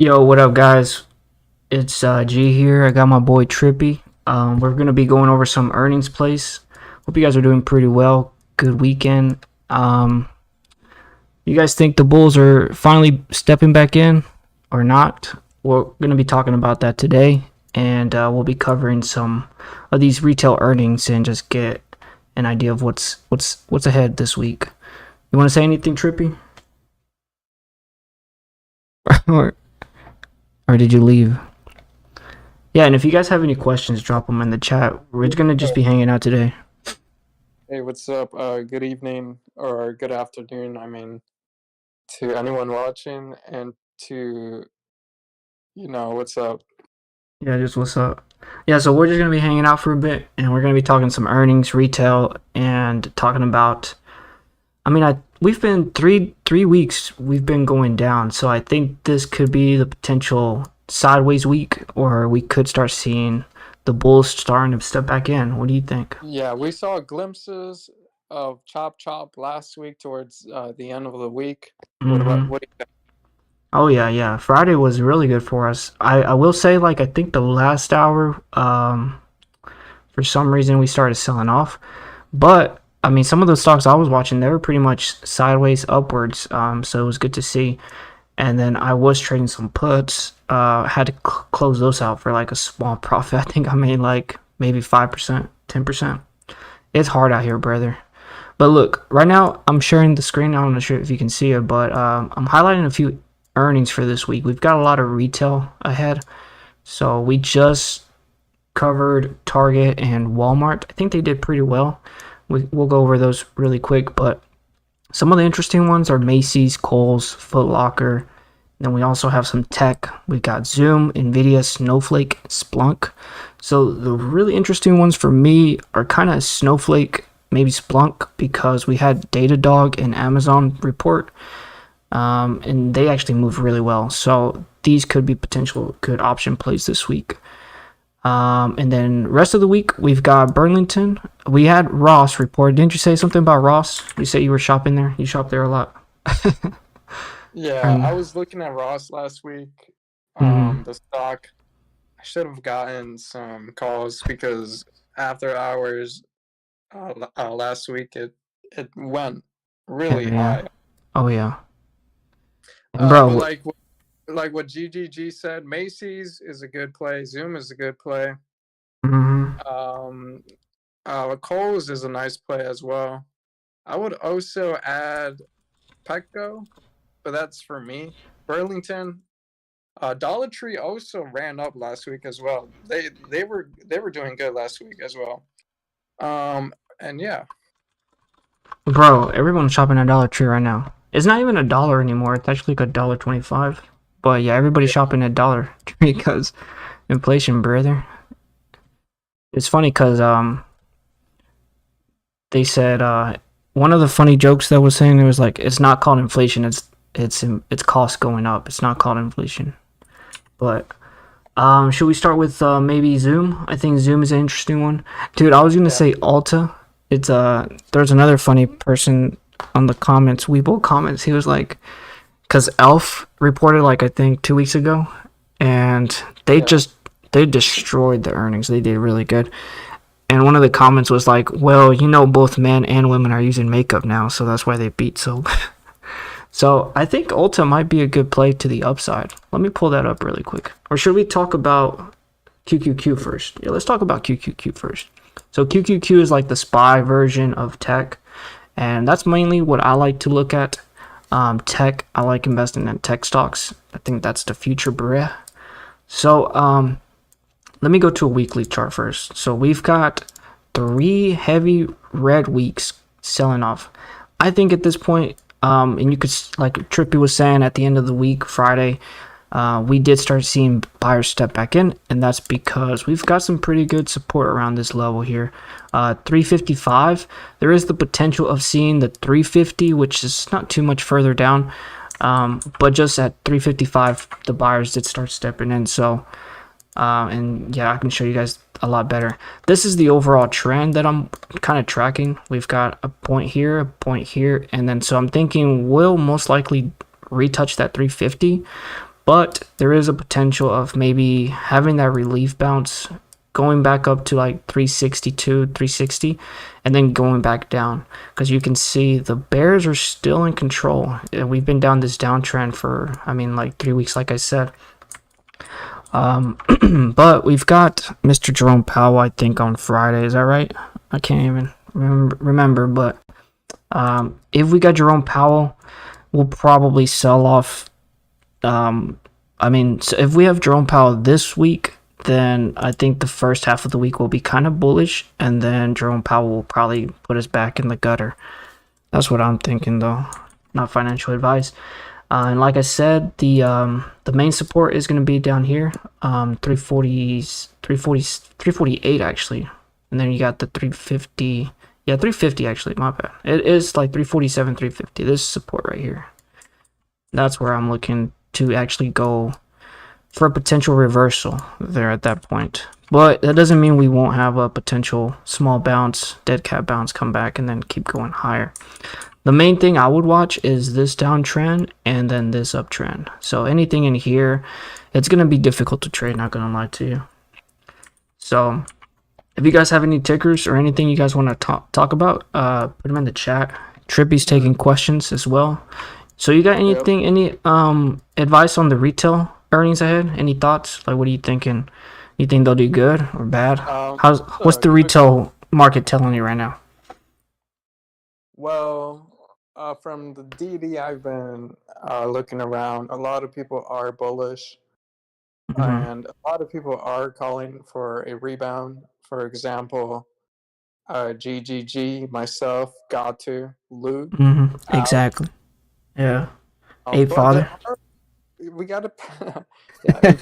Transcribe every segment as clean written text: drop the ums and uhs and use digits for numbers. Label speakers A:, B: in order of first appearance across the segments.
A: Yo, what up, guys? It's G here. I got my boy Trippy. We're gonna be going over some earnings plays. Hope you guys are doing pretty well. Good weekend. You guys think the Bulls are finally stepping back in or not? We're gonna be talking about that today, and we'll be covering some of these retail earnings and just get an idea of what's ahead this week. You want to say anything, Trippy? or or did you leave? Yeah, and if you guys have any questions, drop them in the chat. We're gonna just be hanging out today.
B: Hey, what's up? Good evening or good afternoon, to anyone watching and to, what's up?
A: Yeah, just what's up? Yeah, so we're just gonna be hanging out for a bit, and we're gonna be talking some earnings, retail, and talking about. We've been three weeks. We've been going down, so I think this could be the potential sideways week, or we could start seeing the Bulls starting to step back in. What do you think?
B: Yeah, we saw glimpses of chop last week towards the end of the week.
A: Mm-hmm.
B: What do you think?
A: Oh yeah. Friday was really good for us. I will say, like, I think the last hour, for some reason we started selling off, but I mean some of the stocks I was watching, they were pretty much sideways upwards. So it was good to see. And then I was trading some puts. Had to close those out for like a small profit. I think I made like maybe 5%, 10%. It's hard out here, brother. But look, right now I'm sharing the screen. I'm not sure if you can see it, but I'm highlighting a few earnings for this week. We've got a lot of retail ahead. So we just covered Target and Walmart. I think they did pretty well. We'll go over those really quick, but some of the interesting ones are Macy's, Kohl's, Foot Locker. Then we also have some tech. We've got Zoom, Nvidia, Snowflake, Splunk. So the really interesting ones for me are kind of Snowflake, maybe Splunk, because we had Datadog and Amazon report, and they actually moved really well. So these could be potential good option plays this week. And then rest of the week, we've got Burlington. We had Ross report. Didn't you say something about Ross? You say you were shopping there. You shop there a lot.
B: Yeah, I was looking at Ross last week. The stock, I should have gotten some calls because after hours last week it went really high.
A: Oh yeah.
B: But like what GGG said, Macy's is a good play. Zoom is a good play. Kohl's is a nice play as well. I would also add Petco, but that's for me. Burlington, Dollar Tree also ran up last week as well. They were doing good last week as well. And yeah.
A: Bro, everyone's shopping at Dollar Tree right now. It's not even $1 anymore. It's actually like $1.25. But yeah, everybody's shopping at Dollar Tree because inflation, brother. It's funny because they said one of the funny jokes that was saying, it was like, it's not called inflation. It's cost going up. It's not called inflation. But should we start with maybe Zoom? I think Zoom is an interesting one, dude. I was gonna say Alta. It's there's another funny person on the comments, Webull comments. He was like, because Elf reported like I think 2 weeks ago, and they destroyed the earnings. They did really good. And one of the comments was like, well, both men and women are using makeup now, so that's why they beat so. So I think Ulta might be a good play to the upside. Let me pull that up really quick. Or should we talk about QQQ first? Yeah, let's talk about QQQ first. So QQQ is like the SPY version of tech, and that's mainly what I like to look at. Tech, I like investing in tech stocks. I think that's the future, bruh. So let me go to a weekly chart first. So we've got 3 heavy red weeks selling off. I think at this point, and you could, like Trippy was saying, at the end of the week, Friday, we did start seeing buyers step back in, and that's because we've got some pretty good support around this level here. 355, there is the potential of seeing the 350, which is not too much further down, but just at 355, the buyers did start stepping in. So and yeah, I can show you guys a lot better. This is the overall trend that I'm kind of tracking. We've got a point here, and then so I'm thinking we'll most likely retouch that 350, but there is a potential of maybe having that relief bounce, going back up to like 362, 360, and then going back down, because you can see the bears are still in control. We've been down this downtrend for, I mean, like 3 weeks, like I said. But we've got Mr. Jerome Powell, I think, on Friday. Is that right? I can't even remember, but if we got Jerome Powell, we'll probably sell off. I mean, so if we have Jerome Powell this week, then I think the first half of the week will be kind of bullish, and then Jerome Powell will probably put us back in the gutter. That's what I'm thinking, though. Not financial advice. And like I said, the main support is going to be down here, 348 actually, and then you got the 350. Yeah, 350 actually. My bad. It is like 347, 350. This support right here. That's where I'm looking to actually go for a potential reversal there at that point. But that doesn't mean we won't have a potential small bounce, dead cat bounce, come back and then keep going higher. The main thing I would watch is this downtrend and then this uptrend. So anything in here, it's going to be difficult to trade, not going to lie to you. So if you guys have any tickers or anything you guys want to talk about, put them in the chat. Trippy's taking questions as well. So you got anything, any advice on the retail earnings ahead? Any thoughts? Like, what are you thinking? You think they'll do good or bad? What's the retail market telling you right now?
B: Well, from the DD I've been looking around, a lot of people are bullish, and a lot of people are calling for a rebound. For example, GGG, myself, got to Luke.
A: Exactly. Yeah. Ape Father.
B: We got to. Yeah,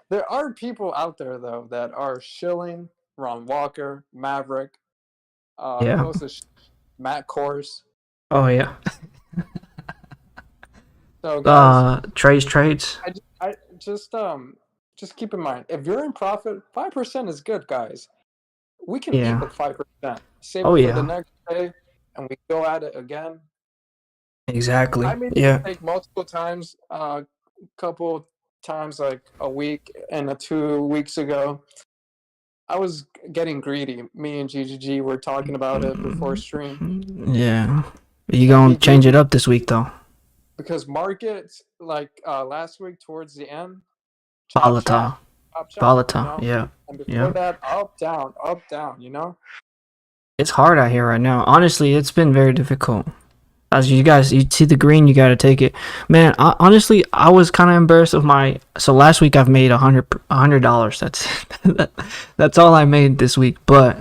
B: there are people out there though that are shilling Ron Walker, Maverick.
A: Yeah.
B: Matt Kors.
A: Oh yeah.
B: So guys,
A: trades.
B: I just keep in mind, if you're in profit, 5% is good, guys. We can eat with 5%. Save it for the next day, and we go at it again.
A: Exactly.
B: I made a mistake multiple times. Couple times, like a week and 2 weeks ago. I was getting greedy. Me and GGG were talking about it before stream.
A: Yeah. You gonna change it up this week though?
B: Because markets, like last week towards the end,
A: volatile.
B: Volatile,
A: you know? Yeah.
B: And before that, up, down, you know?
A: It's hard out here right now. Honestly, it's been very difficult. As you see the green, you gotta take it. Man, honestly, I was kind of embarrassed of so last week I've made $100. That's all I made this week. But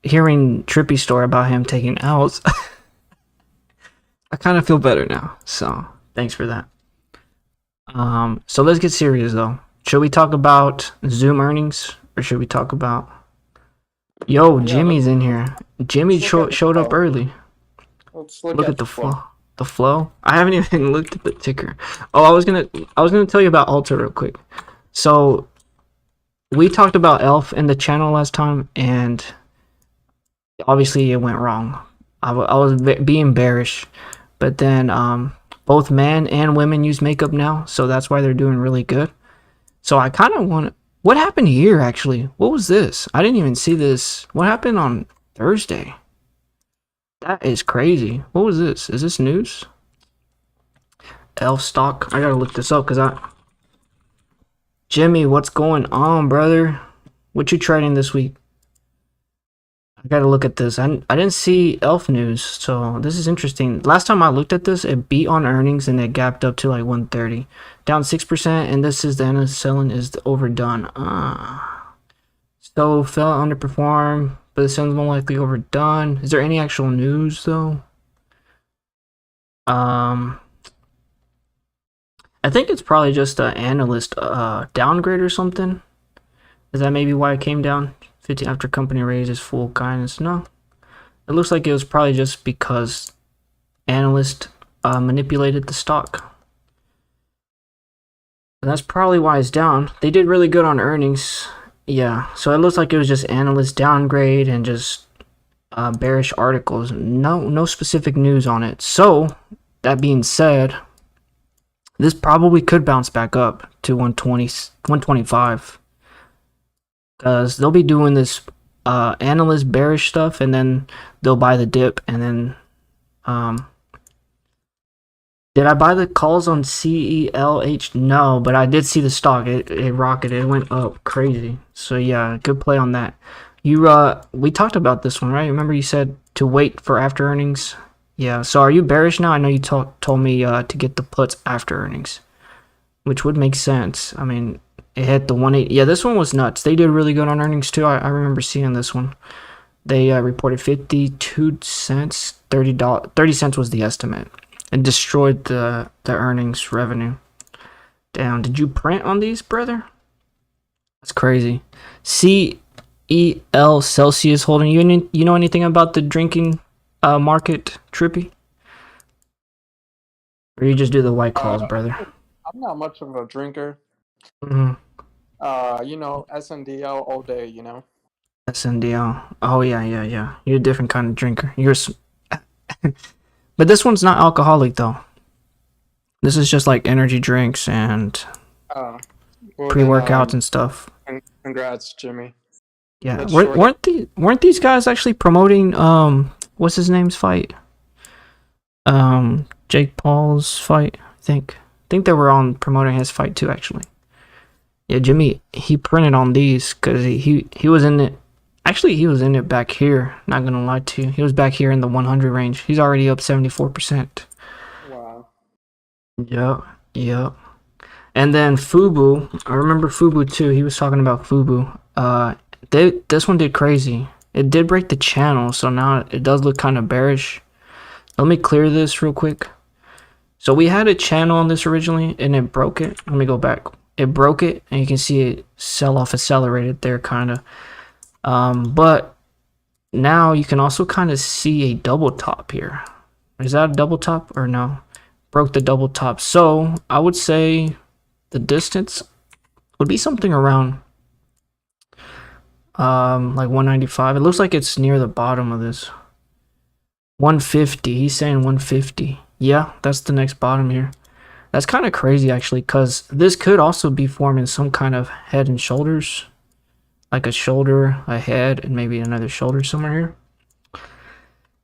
A: hearing Trippy's story about him taking outs, I kind of feel better now. So thanks for that. So let's get serious though. Should we talk about Zoom earnings or should we talk about? Yo, Jimmy's in here. Jimmy showed up early.
B: Let's
A: look at the flow. The flow. I haven't even looked at the ticker. Oh, I was gonna tell you about Alta real quick. So we talked about ELF in the channel last time, and obviously it went wrong. I was being bearish, but then both men and women use makeup now, so that's why they're doing really good. So I kind of want to. What happened here actually? What was this? I didn't even see this. What happened on Thursday? That is crazy. What was this? Is this news? ELF stock. I gotta look this up because Jimmy, what's going on, brother? What you trading this week? I gotta look at this. I didn't see ELF news, so this is interesting. Last time I looked at this, it beat on earnings and it gapped up to like 130, down 6%, and this is the end of selling is overdone. So fell underperform. But it sounds more likely overdone. Is there any actual news though? I think it's probably just an analyst downgrade or something. Is that maybe why it came down? 50 after company raises full guidance. No, it looks like it was probably just because analyst manipulated the stock. And that's probably why it's down. They did really good on earnings. Yeah, so it looks like it was just analyst downgrade and just bearish articles. No specific news on it. So that being said, this probably could bounce back up to 120, 125. Because they'll be doing this analyst bearish stuff, and then they'll buy the dip, and then did I buy the calls on CELH? No, but I did see the stock. It rocketed. It went up crazy. So yeah, good play on that. You we talked about this one, right? Remember you said to wait for after earnings? Yeah. So are you bearish now? I know you told me to get the puts after earnings, which would make sense. I mean, it hit the 180. Yeah, this one was nuts. They did really good on earnings too. I remember seeing this one. They reported 52 cents, $30. 30 cents was the estimate, and destroyed the earnings revenue. Down. Did you print on these, brother? That's crazy. CEL Celsius Holding. You know anything about the drinking market, Trippy? Or you just do the white calls, brother?
B: I'm not much of a drinker.
A: Mm-hmm.
B: You know, SNDL all day, you know.
A: SNDL. Oh yeah. You're a different kind of drinker. But this one's not alcoholic though. This is just like energy drinks and
B: Well,
A: pre-workouts and stuff.
B: Congrats, Jimmy.
A: Yeah, weren't these guys actually promoting what's his name's fight? Jake Paul's fight. I think they were on promoting his fight too, actually. Yeah, Jimmy, he printed on these because he was in it. Actually, he was in it back here. Not gonna lie to you, he was back here in the 100 range. He's already up 74%.
B: Wow.
A: Yep. And then Fubu, I remember Fubu too. He was talking about Fubu. This one did crazy. It did break the channel, so now it does look kind of bearish. Let me clear this real quick. So we had a channel on this originally, and it broke it. Let me go back. It broke it, and you can see it sell off accelerated there, kind of. But now you can also kind of see a double top here. Is that a double top or no? Broke the double top. So I would say the distance would be something around like 195. It looks like it's near the bottom of this. 150. He's saying 150. Yeah, that's the next bottom here. That's kind of crazy actually, because this could also be forming some kind of head and shoulders, like a shoulder, a head, and maybe another shoulder somewhere here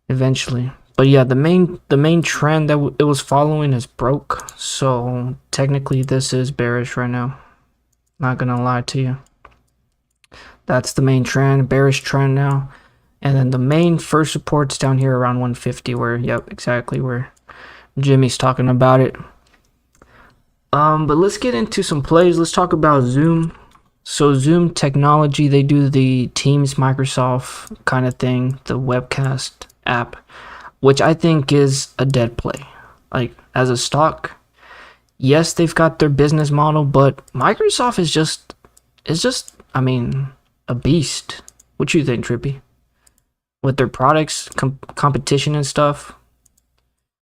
A: eventually. But yeah, the main trend that it was following is broke, so technically this is bearish right now. Not gonna lie to you. That's the main trend, bearish trend now. And then the main first support's down here around 150, where, yep, exactly where Jimmy's talking about it. But let's get into some plays. Let's talk about Zoom. So Zoom Technology, they do the Teams Microsoft kind of thing, the webcast app, which I think is a dead play. Like, as a stock, yes, they've got their business model, but Microsoft is just, I mean, a beast. What you think, Trippy? With their products, competition and stuff.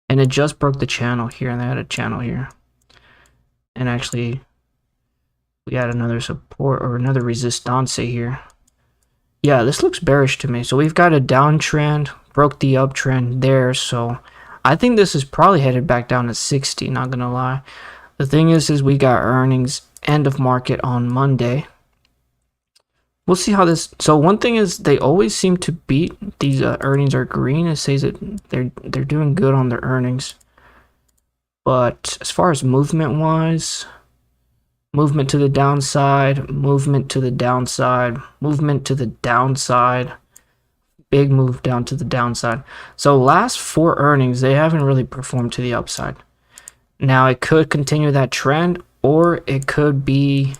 A: And it just broke the channel here, and they had a channel here. And actually, we had another support or another resistance here. Yeah, this looks bearish to me. So we've got a downtrend, broke the uptrend there. So I think this is probably headed back down to 60, not gonna lie. The thing is we got earnings end of market on Monday. We'll see how this. So one thing is they always seem to beat these earnings are green. It says that they're doing good on their earnings. But as far as movement wise, movement to the downside, movement to the downside, movement to the downside, big move down to the downside. So last 4 earnings, they haven't really performed to the upside. Now it could continue that trend, or it could be,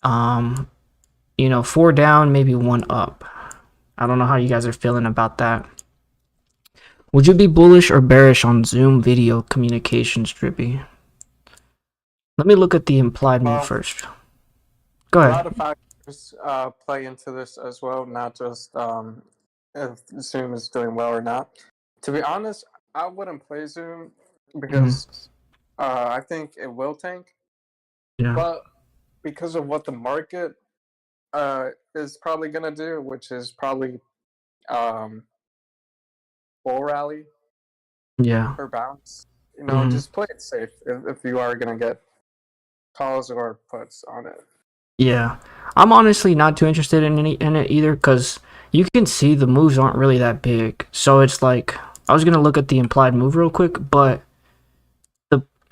A: 4 down, maybe 1 up. I don't know how you guys are feeling about that. Would you be bullish or bearish on Zoom video communications, Drippy? Let me look at the implied move first. Go ahead.
B: A lot of factors play into this as well, not just if Zoom is doing well or not. To be honest, I wouldn't play Zoom because I think it will tank.
A: Yeah.
B: But because of what the market is probably gonna do, which is probably bull rally
A: Yeah.
B: or bounce. You know, just play it safe if you are gonna get calls or puts on it.
A: Yeah, I'm honestly not too interested in it either, because you can see the moves aren't really that big. So it's like, I was gonna look at the implied move real quick, but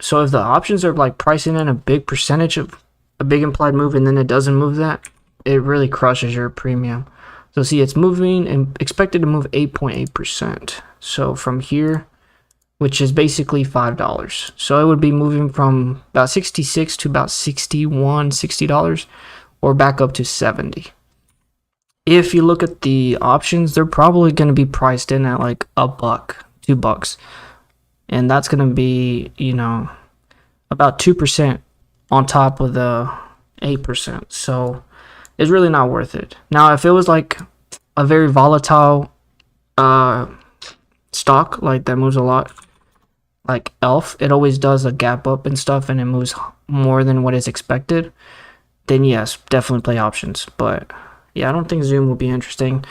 A: so if the options are like pricing in a big percentage of a big implied move and then it doesn't move that, it really crushes your premium. So see, it's moving and expected to move 8.8%. So from here, which is basically $5. So it would be moving from about 66 to about $60, or back up to 70. If you look at the options, they're probably going to be priced in at like $1, $2, and that's going to be, you know, about 2% on top of the 8%. So it's really not worth it. Now, if it was like a very volatile stock, like that moves a lot, like Elf, it always does a gap up and stuff, and it moves more than what is expected, then yes, definitely play options. But yeah, I don't think Zoom will be interesting.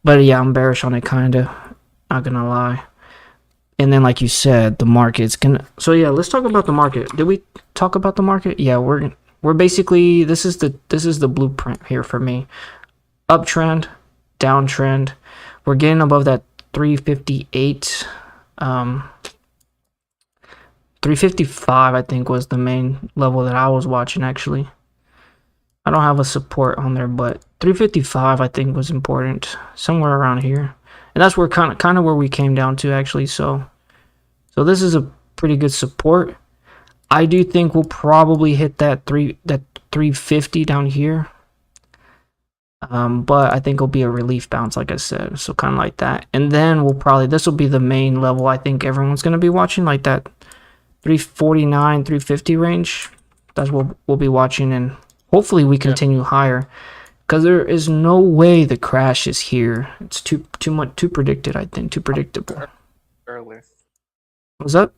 A: But yeah, I'm bearish on it, kinda, not gonna lie. And then, like you said, the market's gonna. So yeah, let's talk about the market. Did we talk about the market? Yeah, we're basically, this is the blueprint here for me. Uptrend, downtrend. We're getting above that 358. 355, I think, was the main level that I was watching. Actually, I don't have a support on there, but 355 I think was important, somewhere around here, and that's where kind of where we came down to actually. So this is a pretty good support. I do think we'll probably hit that 350 down here, but I think it'll be a relief bounce, like I said, so kind of like that. And then we'll probably, this will be the main level I think everyone's going to be watching, like that 349, 350 range. That's what we'll be watching, and hopefully we continue higher, because there is no way the crash is here. It's too predicted, I think, too predictable.
B: Early.
A: What's up?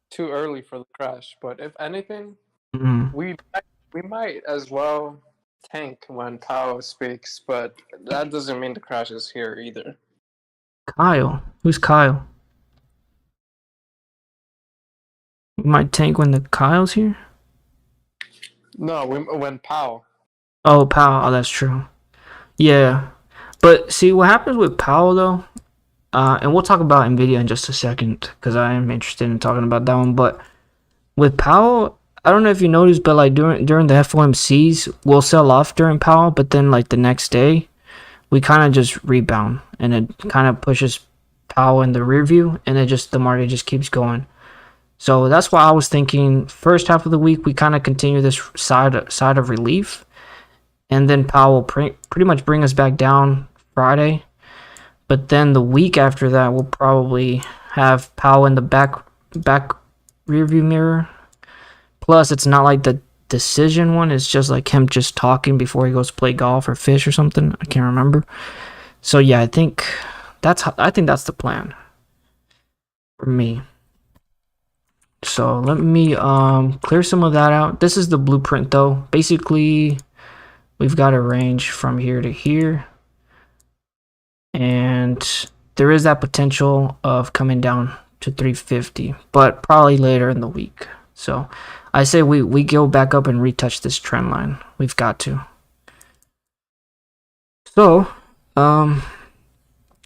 B: Too early for the crash, but if anything, we might as well tank when Powell speaks, but that doesn't mean the crash is here either.
A: Kyle? Who's Kyle? We might tank when the Kyle's here?
B: No, when Powell.
A: Oh, Powell. Oh, that's true. Yeah. But see, what happens with Powell, though, and we'll talk about NVIDIA in just a second, because I am interested in talking about that one. But with Powell, I don't know if you noticed, but like during the FOMCs, we'll sell off during Powell, but then like the next day, we kind of just rebound, and it kind of pushes Powell in the rear view, and the market just keeps going. So that's why I was thinking first half of the week we kind of continue this side of relief, and then Powell will pretty much bring us back down Friday. But then the week after that, we'll probably have Powell in the back rear view mirror. Plus, it's not like the decision one. It's just like him just talking before he goes to play golf or fish or something. I can't remember. So yeah, I think that's the plan for me. So let me clear some of that out. This is the blueprint, though. Basically, we've got a range from here to here, and there is that potential of coming down to 350, but probably later in the week. So I say we go back up and retouch this trend line. We've got to. So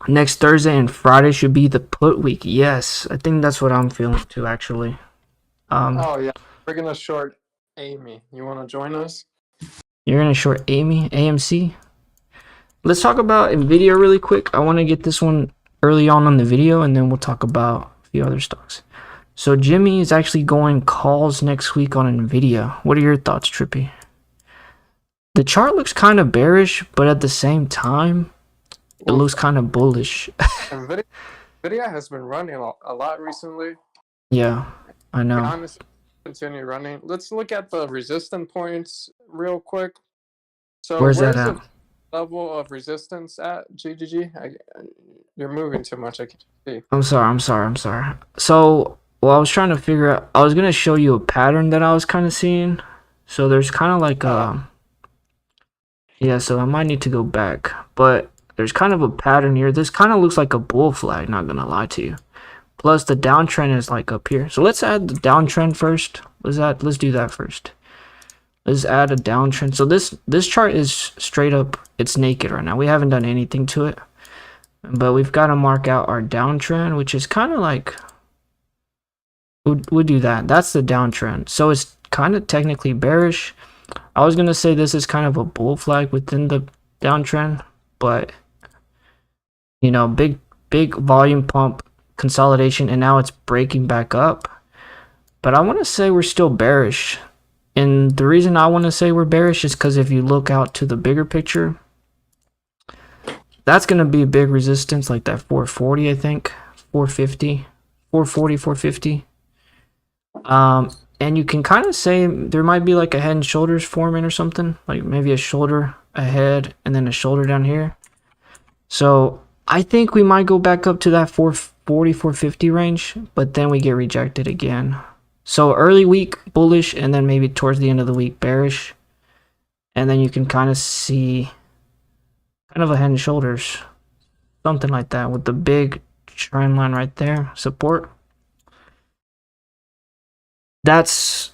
A: next Thursday and Friday should be the put week. Yes, I think that's what I'm feeling too, actually.
B: Oh yeah, we're gonna short Amy. You want to join us?
A: You're gonna short AMC. Let's talk about NVIDIA really quick. I want to get this one early on the video, and then we'll talk about a few other stocks. So Jimmy is actually going calls next week on NVIDIA. What are your thoughts, Trippy? The chart looks kind of bearish, but at the same time, it looks kind of bullish.
B: NVIDIA has been running a lot recently.
A: Yeah, I know.
B: Honestly, continue running. Let's look at the resistance points real quick. So
A: where's that at?
B: The level of resistance at GGG? You're moving too much. I can't see.
A: I'm sorry. So, well, I was trying to figure out. I was gonna show you a pattern that I was kind of seeing. So there's kind of like yeah. So I might need to go back, but there's kind of a pattern here. This kind of looks like a bull flag. Not gonna lie to you. Plus the downtrend is like up here. So let's add the downtrend first. Let's do that first. Let's add a downtrend. So this chart is straight up, it's naked right now. We haven't done anything to it. But we've got to mark out our downtrend, which is kind of like, we'll do that. That's the downtrend. So it's kind of technically bearish. I was going to say this is kind of a bull flag within the downtrend, but you know, big volume pump consolidation, and now it's breaking back up. But I want to say we're still bearish. And the reason I want to say we're bearish is because if you look out to the bigger picture, that's going to be a big resistance, like that 440, I think, 450, 440, 450. And you can kind of say there might be like a head and shoulders forming or something, like maybe a shoulder ahead and then a shoulder down here. So I think we might go back up to that 440, 450 range, but then we get rejected again. So early week bullish, and then maybe towards the end of the week bearish. And then you can kind of see kind of a head and shoulders, something like that, with the big trend line right there, support. That's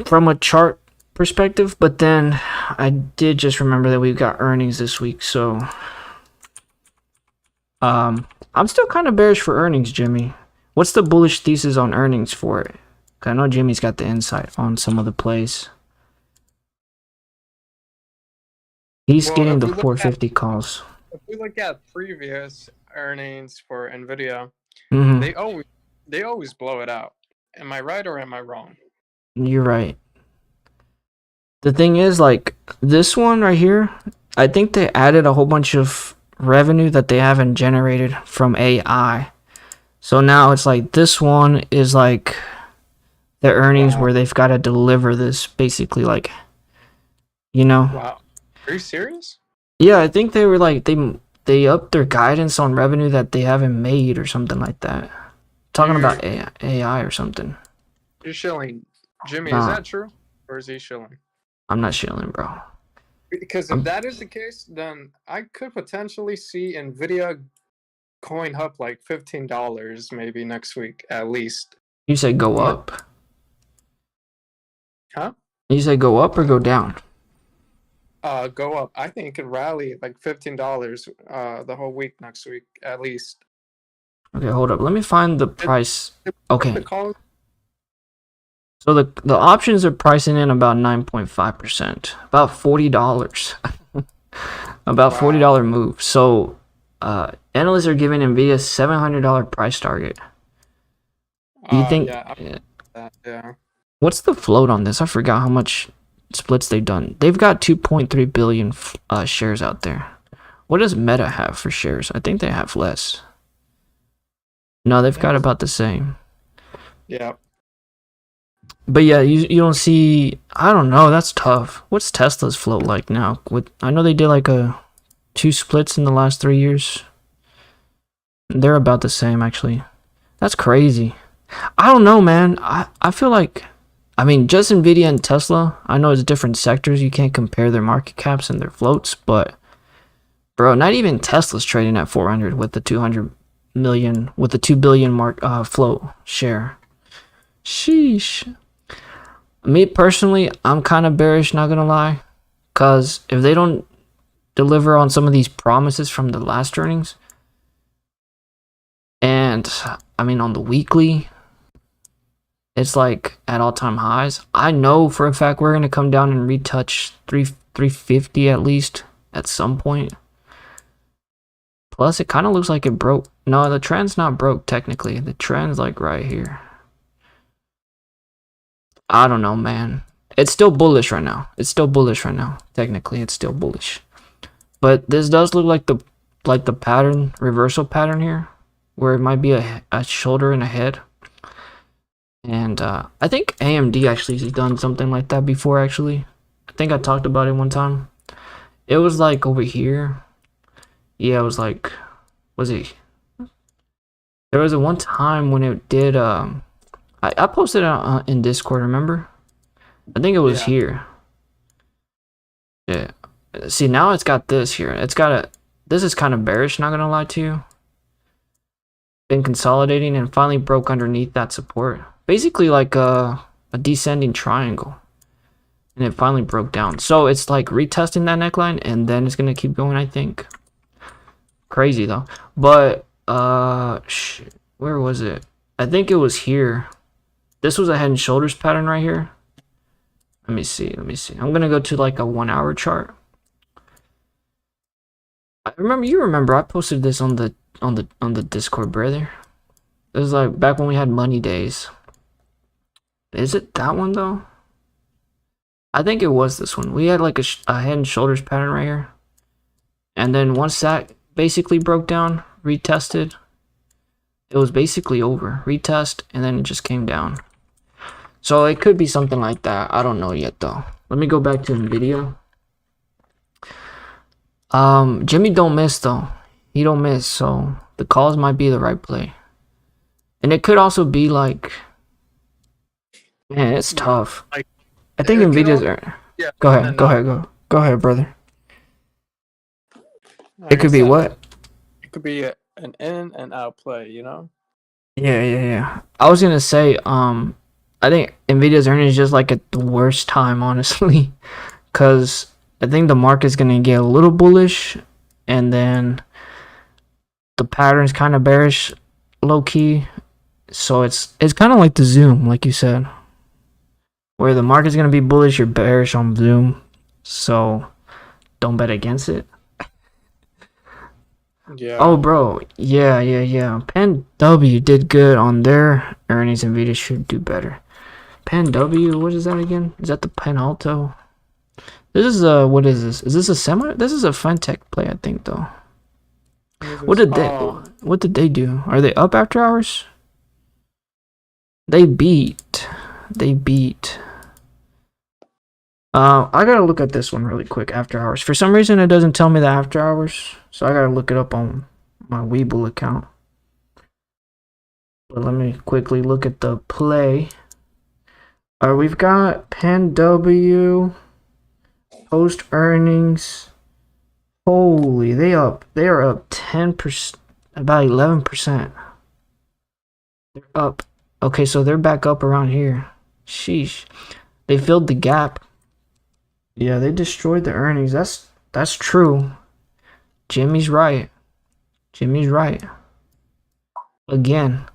A: from a chart perspective, but then I did just remember that we've got earnings this week, so I'm still kind of bearish for earnings, Jimmy. What's the bullish thesis on earnings for it? I know Jimmy's got the insight on some of the plays. He's getting the 450 calls.
B: If we look at previous earnings for Nvidia, they always blow it out. Am I right or am I wrong?
A: You're right. The thing is, like, this one right here, I think they added a whole bunch of revenue that they haven't generated from AI. So now it's like this one is like the earnings where they've got to deliver this, basically, like, you know.
B: Wow. Are you serious?
A: Yeah, I think they were like, they upped their guidance on revenue that they haven't made or something like that. Talking about AI or something.
B: You're shilling. Jimmy, is that true? Or is he shilling?
A: I'm not shilling, bro.
B: Because if that is the case, then I could potentially see Nvidia going up like $15 maybe next week, at least.
A: You say go up?
B: Huh?
A: You say go up or go down?
B: Go up. I think it could rally like $15 the whole week next week, at least.
A: Okay, hold up. Let me find the price. Okay.
B: The
A: So the options are pricing in about 9.5%, about $40, about $40 move. So analysts are giving Nvidia $700 price target. Do you think?
B: Yeah.
A: What's the float on this? I forgot how much splits they've done. They've got 2.3 billion shares out there. What does Meta have for shares? I think they have less. No, they've got about the same.
B: Yeah.
A: But yeah, you don't see. I don't know. That's tough. What's Tesla's float like now? I know they did like 2 splits in the last 3 years. They're about the same, actually. That's crazy. I don't know, man. I feel like, I mean, just Nvidia and Tesla, I know it's different sectors. You can't compare their market caps and their floats, but bro, not even Tesla's trading at 400 with the 200 million, with the 2 billion float share. Sheesh. Me personally, I'm kind of bearish, not gonna lie, because if they don't deliver on some of these promises from the last earnings, and I mean on the weekly, it's like at all-time highs. I know for a fact we're gonna come down and retouch 350 at least at some point. Plus, it kind of looks like it broke. No, the trend's not broke technically. The trend's like right here. I don't know, man. It's still bullish right now. Technically, it's still bullish. But this does look like the pattern, reversal pattern here, where it might be a shoulder and a head. And I think AMD actually has done something like that before, actually. I think I talked about it one time. It was like over here. Yeah, it was like, was it? There was a one time when it did, I posted it in Discord, remember? I think it was here. Yeah. See, now it's got this here. This is kind of bearish, not gonna lie to you. been consolidating and finally broke underneath that support. Basically like a descending triangle. And it finally broke down. So it's like retesting that neckline and then it's going to keep going, I think. Crazy though. But where was it? I think it was here. This was a head and shoulders pattern right here. Let me see. I'm going to go to like a 1 hour chart. You remember I posted this on the Discord, brother. It was like back when we had money days. Is it that one though? I think it was this one. We had like a head and shoulders pattern right here. And then once that basically broke down, retested, it was basically over. Retest, and then it just came down. So it could be something like that. I don't know yet though. Let me go back to NVIDIA. Jimmy don't miss though. He don't miss, so the calls might be the right play. And it could also be like, man, it's tough.
B: Like,
A: I think NVIDIA's.
B: Yeah.
A: Go ahead, brother.
B: Like
A: It could be what?
B: It could be an in and out play, you know?
A: Yeah. I was gonna say, I think NVIDIA's earnings is just like at the worst time, honestly, because I think the market's gonna get a little bullish, and then the pattern's kind of bearish, low key. So it's kind of like the Zoom, like you said, where the market's gonna be bullish, you're bearish on Zoom. So don't bet against it.
B: Yeah.
A: Oh, bro. Yeah. Pen W did good on their earnings. NVIDIA should do better. Pen W, what is that again? Is that the Pen Alto? This is what is this? Is this a semi? This is a fintech play, I think, though. What did they do? Are they up after hours? They beat. I gotta look at this one really quick, after hours. For some reason, it doesn't tell me the after hours, so I gotta look it up on my Webull account. But let me quickly look at the play. We've got Pen W post earnings. Holy, they are up 10%, about 11%. They're up. Okay, so they're back up around here. Sheesh. They filled the gap. Yeah, they destroyed the earnings. That's true. Jimmy's right. Again.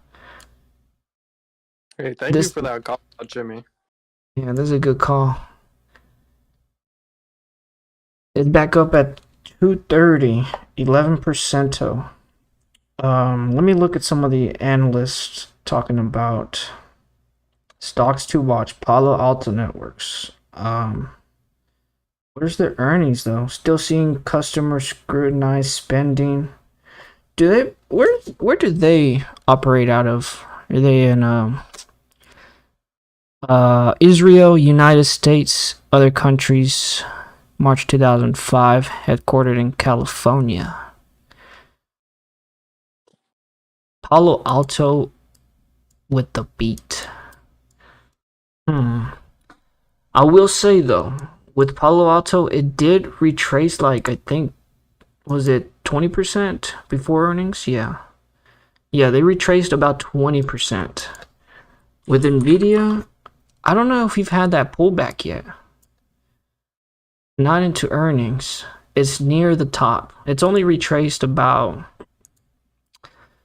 B: Hey, thank you for that call, Jimmy.
A: Yeah, this is a good call. It's back up at 230, 11%. Let me look at some of the analysts talking about stocks to watch. Palo Alto Networks. Where's their earnings though? Still seeing customers scrutinize spending. Where do they operate out of? Are they in Israel, United States, other countries? March 2005, headquartered in California. Palo Alto with the beat. I will say though, with Palo Alto, it did retrace, like, I think, was it 20% before earnings? Yeah, they retraced about 20%. With NVIDIA, I don't know if we've had that pullback yet. Not into earnings. It's near the top. It's only retraced about...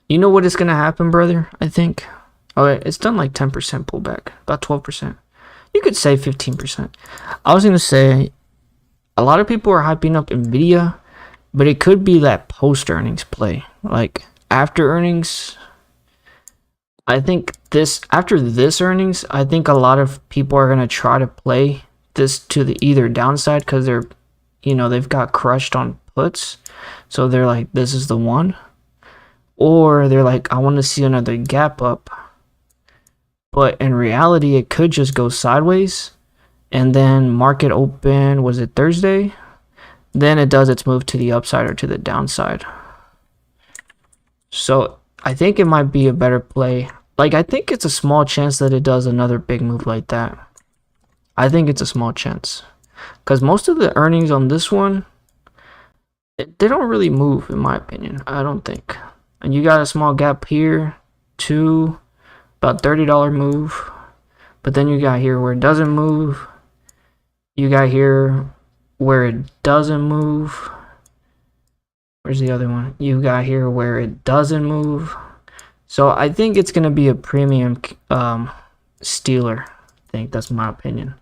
A: You know what is going to happen, brother? I think. Oh, it's done like 10% pullback. About 12%. You could say 15%. I was going to say, a lot of people are hyping up NVIDIA, but it could be that post-earnings play. Like, after earnings, I think after this earnings, I think a lot of people are going to try to play this to the either downside because they've got crushed on puts. So they're like, this is the one. Or they're like, I want to see another gap up. But in reality, it could just go sideways. And then market open, was it Thursday? Then it does its move to the upside or to the downside. So I think it might be a better play. Like, I think it's a small chance that it does another big move like that. I think it's a small chance. Because most of the earnings on this one, they don't really move, in my opinion. I don't think. and you got a small gap here to about $30 move, but then you got here where it doesn't move. You got here where it doesn't move. Where's the other one? You got here where it doesn't move. So I think it's going to be a premium stealer. I think that's my opinion.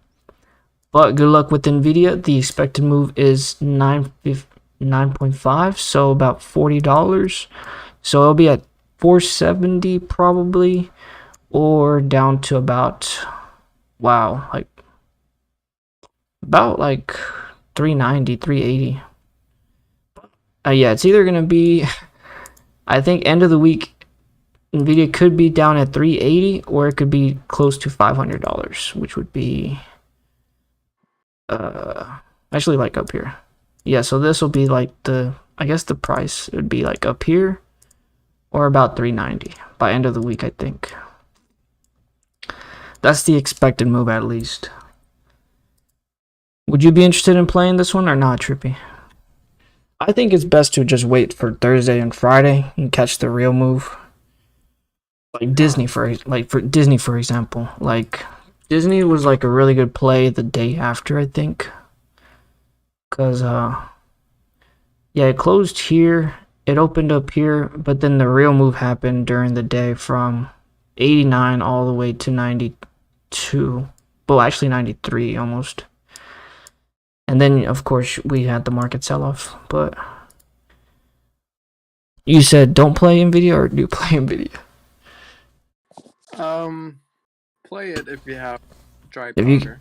A: But good luck with NVIDIA. The expected move is 9.5, so about $40. So it'll be at 470 probably, or down to about, wow, like about like 390, 380. Yeah, it's either gonna be, I think end of the week NVIDIA could be down at 380, or it could be close to $500, which would be actually like up here. Yeah, so this will be like the, I guess the price would be like up here or about 390 by end of the week, I think. That's the expected move at least. Would you be interested in playing this one or not, Trippy? I think it's best to just wait for Thursday and Friday and catch the real move. Like Disney for example. Like Disney was like a really good play the day after, I think. Cause yeah, it closed here, it opened up here, but then the real move happened during the day from 89 all the way to 92. Well, actually 93 almost. And then of course we had the market sell-off. But you said don't play NVIDIA, or do play NVIDIA?
B: Play it if you have dry powder.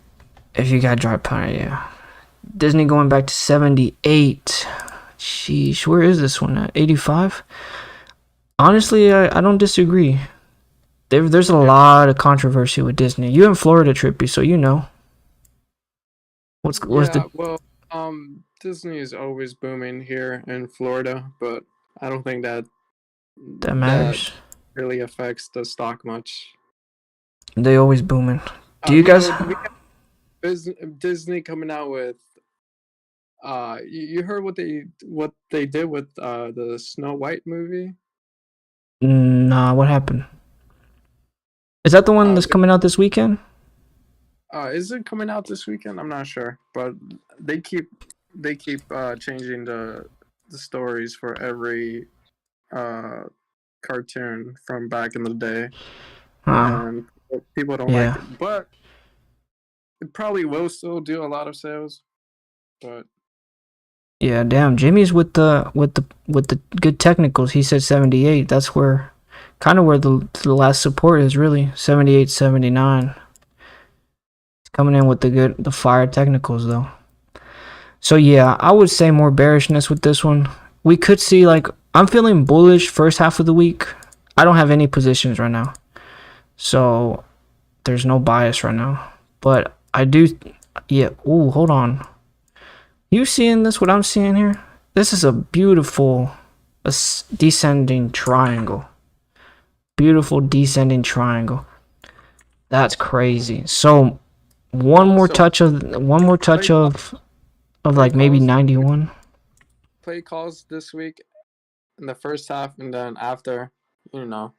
A: If you got dry powder, yeah. Disney going back to 78. Sheesh, where is this one at? 85? Honestly, I don't disagree. There's a lot of controversy with Disney. You in Florida, Trippy, so you know.
B: Disney is always booming here in Florida, but I don't think that
A: matters.
B: That really affects the stock much.
A: They always booming. Do you guys?
B: Disney coming out with. You heard what they did with the Snow White movie?
A: Nah, what happened? Is that the one that's coming out this weekend?
B: Is it coming out this weekend? I'm not sure, but they keep changing the stories for every cartoon from back in the day, and people don't like it. But it probably will still do a lot of sales. But
A: yeah, damn, Jimmy's with the good technicals. He said 78. That's where the last support is, really 78, 79. Coming in with the fire technicals though. So yeah, I would say more bearishness with this one. We could see, like, I'm feeling bullish first half of the week. I don't have any positions right now, so there's no bias right now. But I do, yeah. Ooh, hold on. You seeing this? What I'm seeing here? This is a beautiful descending triangle. Beautiful descending triangle. That's crazy. So one more touch of like maybe 91.
B: Play calls this week in the first half, and then after, you know.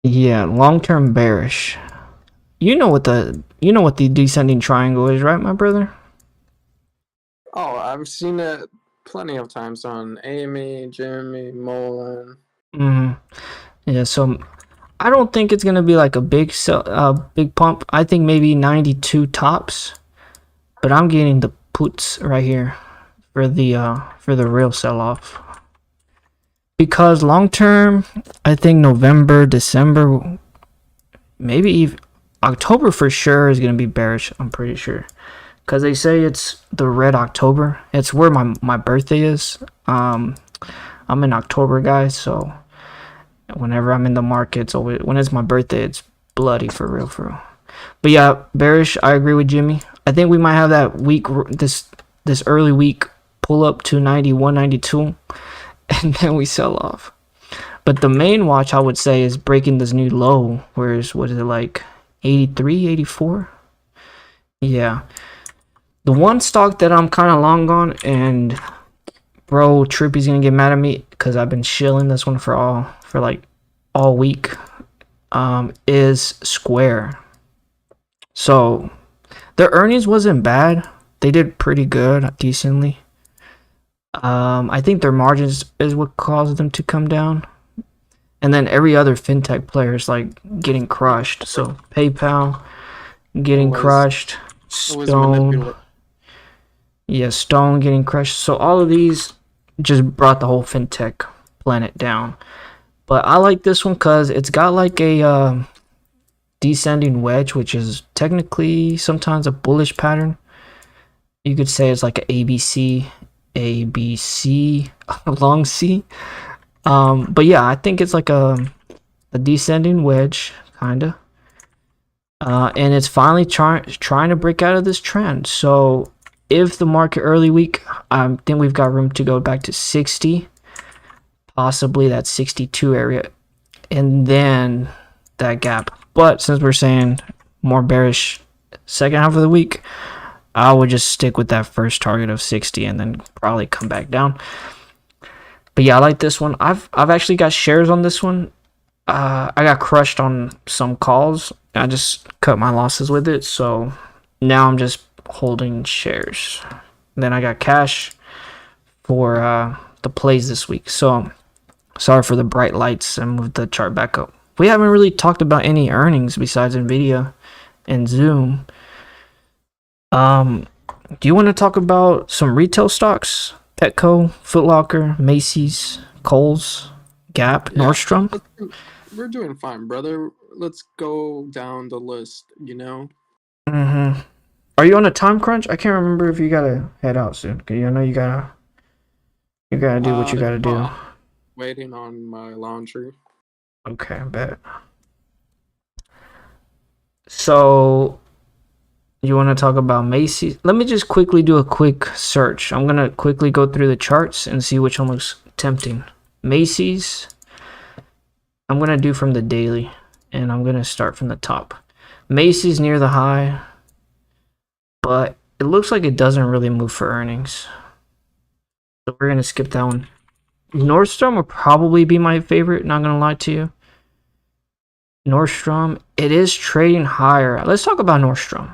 A: Yeah, long-term bearish. You know what the descending triangle is, right, my brother?
B: Oh, I've seen it plenty of times on Amy, Jimmy, Mullen.
A: Yeah, so I don't think it's gonna be like a big pump. I think maybe 92 tops, but I'm getting the puts right here for the real sell-off. Because long term, I think November, December, maybe even October for sure is gonna be bearish. I'm pretty sure, because they say it's the red October. It's where my birthday is. I'm in October, guys, so whenever I'm in the market, it's always, when it's my birthday, it's bloody for real. But yeah, bearish. I agree with Jimmy. I think we might have that week, this early week, pull up to 91, 92, and then we sell off. But the main watch, I would say, is breaking this new low. Whereas, what is it, like 83, 84? Yeah. The one stock that I'm kind of long on, and bro, Trippy's gonna get mad at me because I've been chilling this one for like all week. Is Square. So their earnings wasn't bad. They did pretty good, decently. I think their margins is what caused them to come down. And then every other fintech player is like getting crushed. So PayPal getting crushed.
B: It was manipulated.
A: Yeah, Stone getting crushed. So all of these just brought the whole fintech planet down. But I like this one because it's got like a descending wedge, which is technically sometimes a bullish pattern. You could say it's like a ABC, long C. But yeah, I think it's like a descending wedge, kinda. And it's finally trying to break out of this trend. So if the market early week, I think we've got room to go back to 60, possibly that 62 area, and then that gap. But since we're saying more bearish second half of the week, I would just stick with that first target of 60 and then probably come back down. But yeah, I like this one. I've actually got shares on this one. I got crushed on some calls. I just cut my losses with it. So now I'm just holding shares. Then I got cash for the plays this week. So sorry for the bright lights and move the chart back up. We haven't really talked about any earnings besides Nvidia and Zoom. Do you want to talk about some retail stocks? Petco, Foot Locker, Macy's, Kohl's, Gap,
B: Yeah,
A: Nordstrom?
B: we're doing fine, brother. Let's go down the list, you know?
A: Mm-hmm. Are you on a time crunch? I can't remember if you gotta head out soon. Cause I know you gotta do what you gotta do.
B: Waiting on my laundry.
A: Okay, I bet. So you want to talk about Macy's? Let me just quickly do a quick search. I'm gonna quickly go through the charts and see which one looks tempting. Macy's. I'm gonna do from the daily, and I'm gonna start from the top. Macy's near the high, but it looks like it doesn't really move for earnings, so we're gonna skip that one. Nordstrom will probably be my favorite, not gonna lie to you. Nordstrom, it is trading higher. Let's talk about Nordstrom.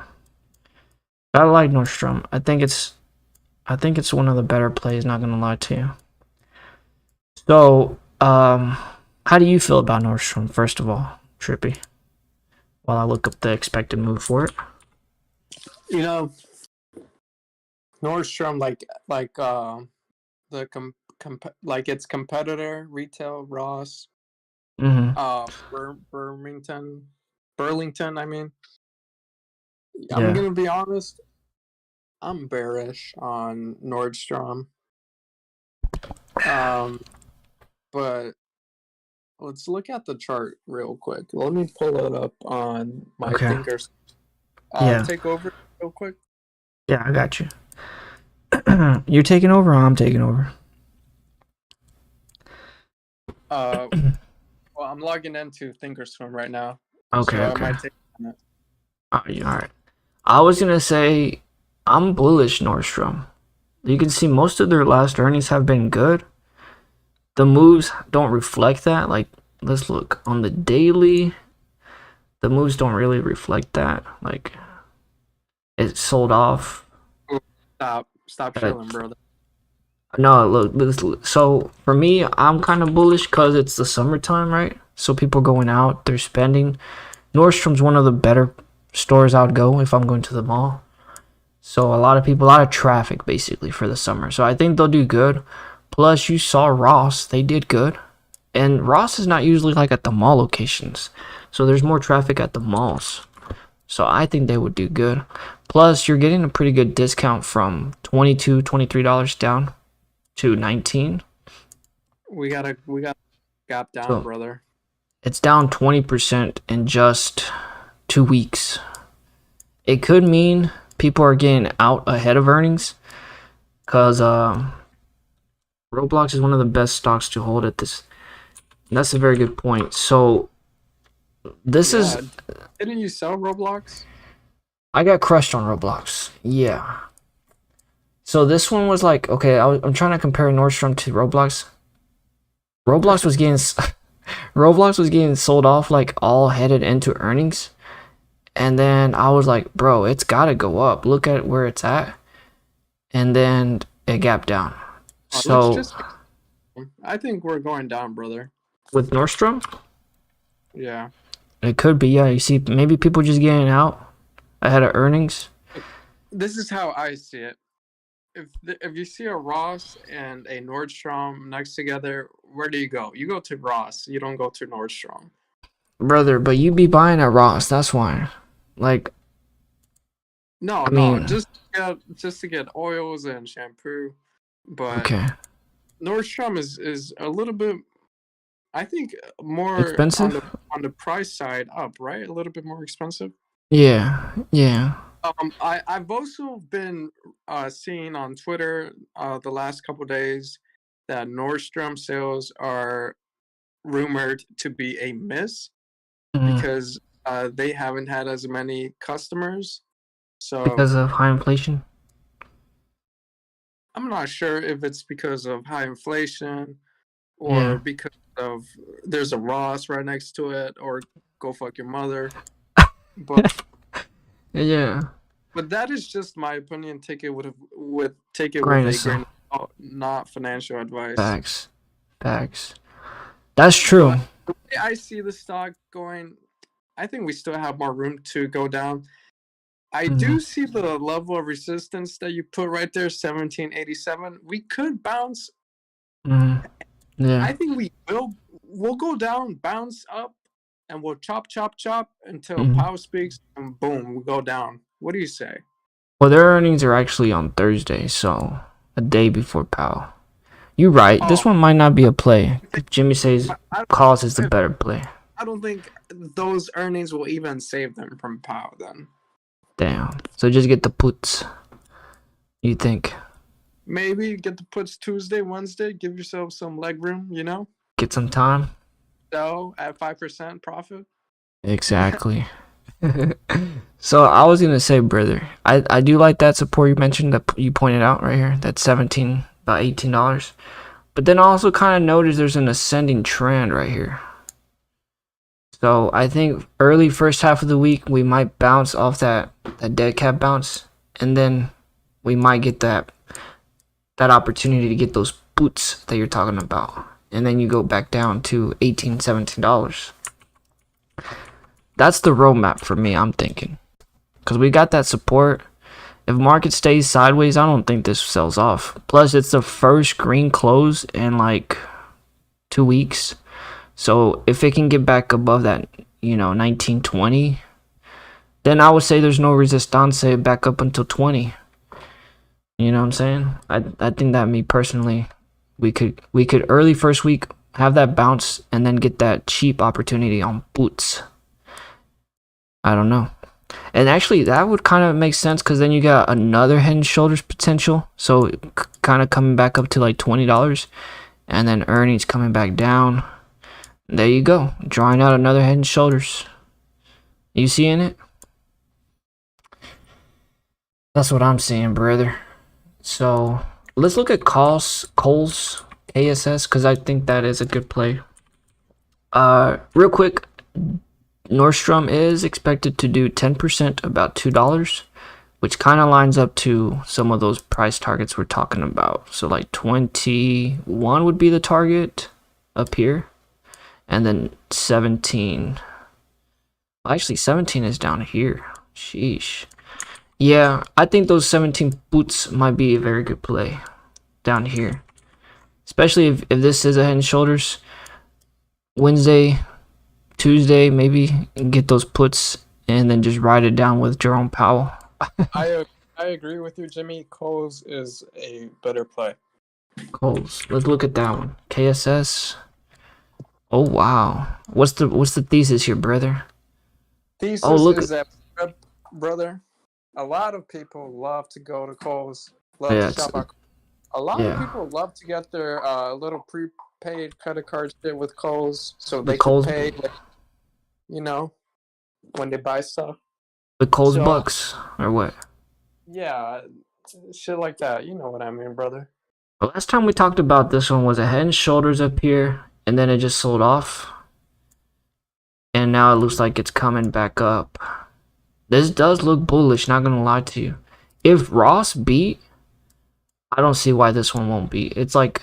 A: I like Nordstrom. I think it's one of the better plays, not gonna lie to you. So, how do you feel about Nordstrom, first of all, Trippy? While I look up the expected move for it.
B: You know, Nordstrom, like the like its competitor, retail, Ross, Burlington. I mean,
A: Yeah.
B: I'm gonna be honest. I'm bearish on Nordstrom. But let's look at the chart real quick. Let me pull it up on my thinkers.
A: Yeah.
B: Take over real quick.
A: Yeah, I got you. You're taking over or I'm taking over?
B: Well, I'm logging into Thinkorswim right now.
A: Okay,
B: so
A: okay.
B: I might take a minute.
A: All right. I was going to say I'm bullish Nordstrom. You can see most of their last earnings have been good. The moves don't reflect that. Like, let's look on the daily. The moves don't really reflect that. Like, it sold off.
B: Stop chilling, brother.
A: No, look. So for me, I'm kind of bullish because it's the summertime, right? So people going out, they're spending. Nordstrom's one of the better stores I'd go if I'm going to the mall. So a lot of traffic basically for the summer. So I think they'll do good. Plus, you saw Ross, they did good. And Ross is not usually like at the mall locations. So there's more traffic at the malls. So I think they would do good. Plus, you're getting a pretty good discount from $22, $23 down to $19.
B: We got gap down, so, brother.
A: It's down 20% in just 2 weeks. It could mean people are getting out ahead of earnings because Roblox is one of the best stocks to hold at this. And that's a very good point. So this is.
B: Didn't you sell Roblox?
A: I got crushed on Roblox. Yeah. So this one was like, okay, I'm trying to compare Nordstrom to Roblox. Roblox was getting Roblox was getting sold off like all headed into earnings. And then I was like, bro, it's gotta go up. Look at where it's at. And then it gapped down.
B: Let's
A: So
B: just. I think we're going down, brother.
A: with Nordstrom,
B: Yeah.
A: it could be, yeah. You see, maybe people just getting out ahead of earnings.
B: This is how I see it. If you see a Ross and a Nordstrom next together, where do you go? You go to Ross. You don't go to Nordstrom.
A: Brother, but you be buying at Ross, that's why. Like,
B: No,
A: I
B: no,
A: mean,
B: just to get oils and shampoo. But
A: okay.
B: Nordstrom is a little bit, I think, more
A: Expensive?
B: on the price side up, right? A little bit more expensive.
A: Yeah, yeah.
B: I've also been seeing on Twitter the last couple days that Nordstrom sales are rumored to be a miss
A: Mm,
B: because they haven't had as many customers. So
A: because of high inflation?
B: I'm not sure if it's because of high inflation or
A: Yeah.
B: because of there's a Ross right next to it or go fuck your mother. But
A: Yeah.
B: that is just my opinion. Take it with
A: Grain of
B: a
A: salt.
B: grain of salt, not financial advice.
A: Facts. Facts. That's true.
B: But the way I see the stock going, I think we still have more room to go down. I
A: Mm,
B: do see the level of resistance that you put right there, 1787. We could bounce.
A: mm,
B: I
A: yeah.
B: think we'll go down, bounce up, and we'll chop, chop, chop until
A: Mm.
B: Powell speaks, and boom, we go down. What do you say?
A: Well, their earnings are actually on Thursday, so a day before Powell. You're right. This
B: Oh,
A: one might not be a play. Jimmy says
B: I,
A: calls is the better play.
B: I don't think those earnings will even save them from Powell then.
A: Damn. So just get the puts. You think?
B: Maybe get the puts Tuesday, Wednesday, give yourself some leg room,
A: Get some time?
B: sell at 5% profit.
A: Exactly. So I was gonna say, brother, I do like that support you mentioned that you pointed out right here. That's 17, about $18. But then I also kind of noticed there's an ascending trend right here. So I think early first half of the week we might bounce off that dead cat bounce, and then we might get that opportunity to get those boots that you're talking about, and then you go back down to $18, $17. That's the roadmap for me, I'm thinking, because we got that support. If market stays sideways, I don't think this sells off. Plus, it's the first green close in like 2 weeks. So if it can get back above that, 1920, then I would say there's no resistance back up until 20. You know what I'm saying? I think that me personally, we could early first week have that bounce and then get that cheap opportunity on boots. I don't know. And actually, that would kind of make sense because then you got another head and shoulders potential. So kind of coming back up to like $20, and then earnings coming back down. There you go, drawing out another head and shoulders. You seeing it? That's what I'm seeing, brother. So let's look at Coles, KSS, because I think that is a good play. Real quick, Nordstrom is expected to do 10%, about $2, which kind of lines up to some of those price targets we're talking about. So like 21 would be the target up here, and then 17. Well, actually, 17 is down here. Sheesh. Yeah, I think those 17 boots might be a very good play down here, especially if this is a head and shoulders. Wednesday, Tuesday, maybe get those puts and then just ride it down with Jerome Powell.
B: I agree with you, Jimmy. Coles is a better play.
A: Coles. Let's look at that one. KSS. Oh wow. What's the thesis here, brother? Oh
B: Thesis
A: look.
B: is that, brother, a lot of people love to go to Coles, love
A: Yeah,
B: to shop at. A lot of
A: yeah.
B: people love to get their little prepaid credit card shit with Coles, so
A: The
B: they could
A: Coles,
B: pay, when they buy stuff.
A: the Coles
B: So
A: Bucks or what?
B: yeah, shit like that. You know what I mean, brother.
A: The last time we talked about this one was a head and shoulders up here, and then it just sold off. And now it looks like it's coming back up. This does look bullish, not gonna lie to you. If Ross beat, I don't see why this one won't beat. It's like,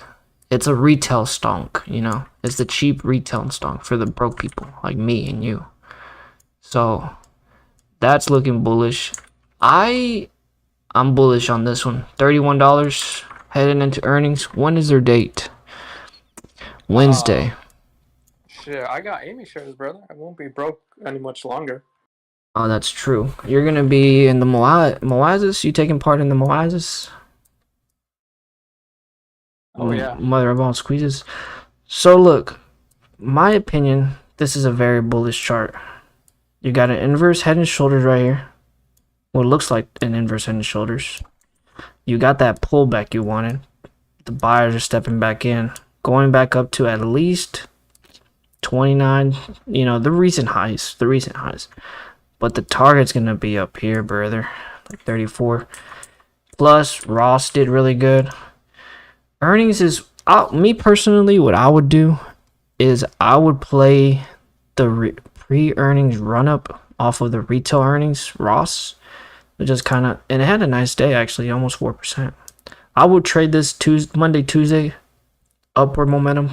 A: it's a retail stonk, you know? It's the cheap retail stonk for the broke people like me and you. So, that's looking bullish. I'm bullish on this one. $31 heading into earnings. When is their date? Wednesday.
B: Shit, I got Amy shares, brother. I won't be broke any much longer.
A: Oh, that's true. You're gonna be in the Moazes? You taking part in the Moazes?
B: Oh yeah.
A: Mother of all squeezes. So look, my opinion, this is a very bullish chart. You got an inverse head and shoulders right here. What looks like an inverse head and shoulders. You got that pullback you wanted. The buyers are stepping back in, going back up to at least 29. You know, the recent highs. But the target's gonna be up here, brother, like 34. Plus, Ross did really good. Earnings is, me personally, what I would do is I would play the pre-earnings run-up off of the retail earnings, Ross. It just kind of, and it had a nice day, actually, almost 4%. I would trade this Monday, Tuesday, upward momentum.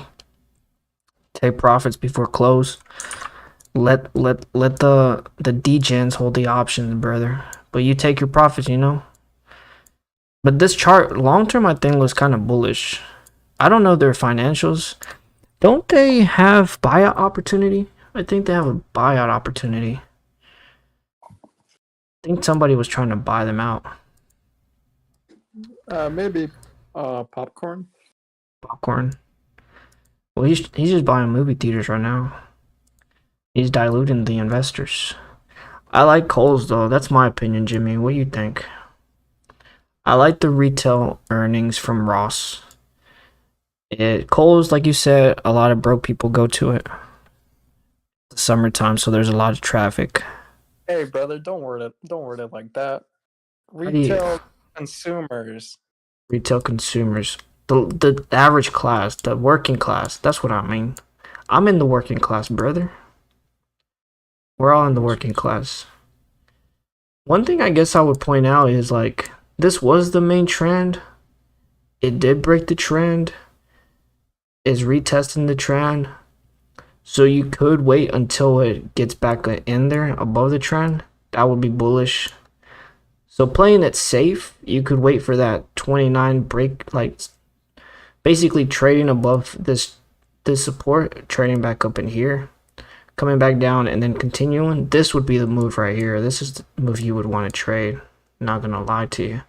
A: Take profits before close. Let the degens hold the options, brother. But you take your profits, you know. But this chart, long term, I think was kind of bullish. I don't know their financials. Don't they have buyout opportunity? I think they have a buyout opportunity. I think somebody was trying to buy them out.
B: Maybe popcorn.
A: Popcorn. Well, he's just buying movie theaters right now. He's diluting the investors. I like Kohl's though. That's my opinion, Jimmy. What do you think? I like the retail earnings from Ross. Kohl's, like you said, a lot of broke people go to it. It's summertime, so there's a lot of traffic.
B: Hey, brother, don't word it like that. Retail consumers.
A: Retail consumers. The average class, the working class. That's what I mean. I'm in the working class, brother. We're all in the working class. One thing I guess I would point out is, like, this was the main trend. It did break the trend. Is retesting the trend. So you could wait until it gets back in there above the trend. That would be bullish. So playing it safe, you could wait for that 29 break, like basically trading above this support, trading back up in here, coming back down, and then continuing. This would be the move right here. This is the move you would want to trade. Not gonna lie to you.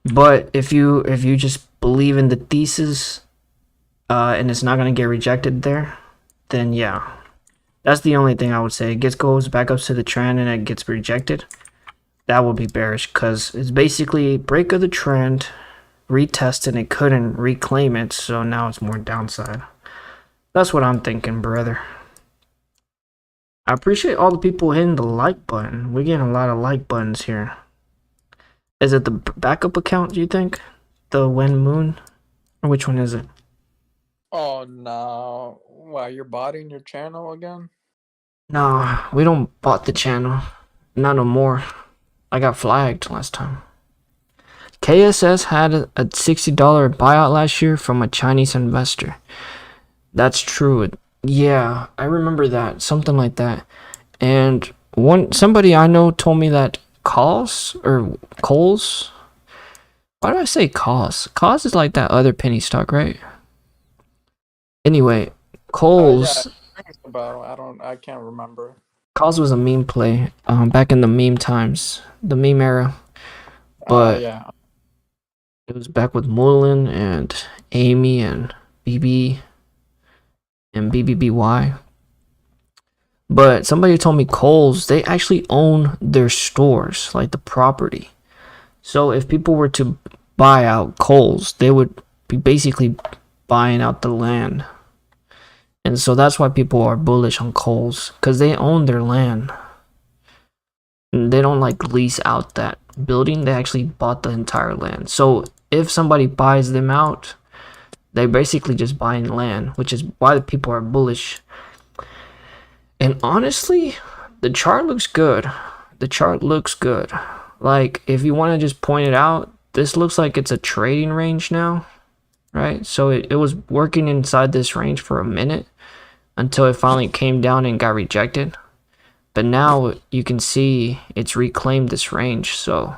A: But if you just believe in the thesis, and it's not gonna get rejected there, then yeah, that's the only thing I would say. It goes back up to the trend and it gets rejected. That would be bearish because it's basically break of the trend, retest, and it couldn't reclaim it, so now it's more downside. That's what I'm thinking, brother. I appreciate all the people hitting the like button. We're getting a lot of like buttons here. Is it the backup account, do you think? The Wen Moon? Or which one is it?
B: Oh no. Wow, you're botting your channel again?
A: No, we don't bot the channel. Not no more. I got flagged last time. KSS had a $60 buyout last year from a Chinese investor. That's true. Yeah, I remember that. Something like that. And somebody I know told me that Coles. Why do I say Coles? Coles is like that other penny stock, right? Anyway, Coles.
B: Yeah, I can't remember.
A: Coles was a meme play back in the meme times, the meme era. But
B: yeah,
A: it was back with Mullen and Amy and BB and BBBY. But somebody told me Kohl's, they actually own their stores, like the property. So if people were to buy out Kohl's, they would be basically buying out the land. And so that's why people are bullish on Kohl's, because they own their land. And they don't like lease out that building, they actually bought the entire land. So if somebody buys them out, they basically just buying land, which is why the people are bullish. And honestly, the chart looks good. The chart looks good. Like, if you want to just point it out, this looks like it's a trading range now, right? So it was working inside this range for a minute until it finally came down and got rejected. But now you can see it's reclaimed this range. So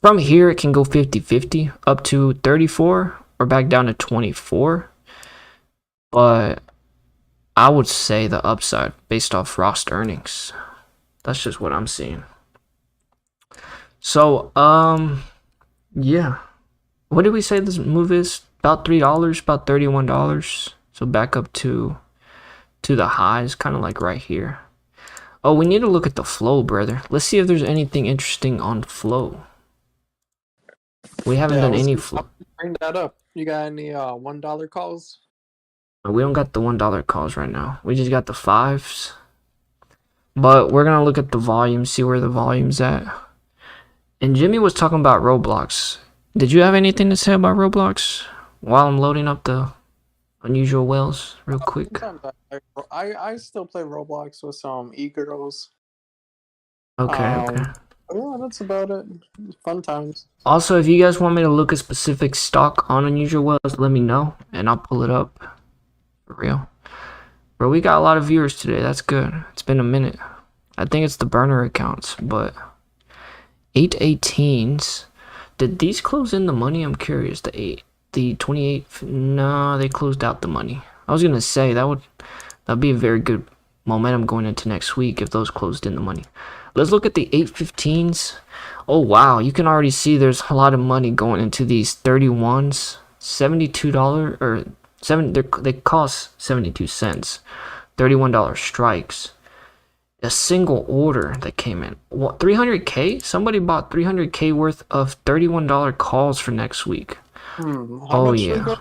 A: from here, it can go 50-50 up to 34 or back down to 24. But I would say the upside based off Rost earnings. That's just what I'm seeing. So, yeah. What did we say this move is? About $3, about $31. So back up to the highs, kind of like right here. Oh, we need to look at the flow, brother. Let's see if there's anything interesting on flow. We haven't done any flow.
B: Bring that up. You got any $1 calls?
A: We don't got the $1 calls right now. We just got the 5s. But we're going to look at the volume, see where the volume's at. And Jimmy was talking about Roblox. Did you have anything to say about Roblox while I'm loading up the unusual whales real quick?
B: I still play Roblox with some e-girls.
A: Okay, okay.
B: Yeah, that's about it. Fun times.
A: Also, if you guys want me to look at specific stock on unusual whales, let me know and I'll pull it up. For real. Bro, we got a lot of viewers today. That's good. It's been a minute. I think it's the burner accounts, but 818s. Did these close in the money? I'm curious. The 28. No, they closed out the money. I was gonna say that'd be a very good momentum going into next week if those closed in the money. Let's look at the 815s. Oh wow, you can already see there's a lot of money going into these 31s. $72 or they cost 72 cents. $31 strikes. A single order that came in. What, 300K? Somebody bought 300K worth of $31 calls for next week. Oh yeah.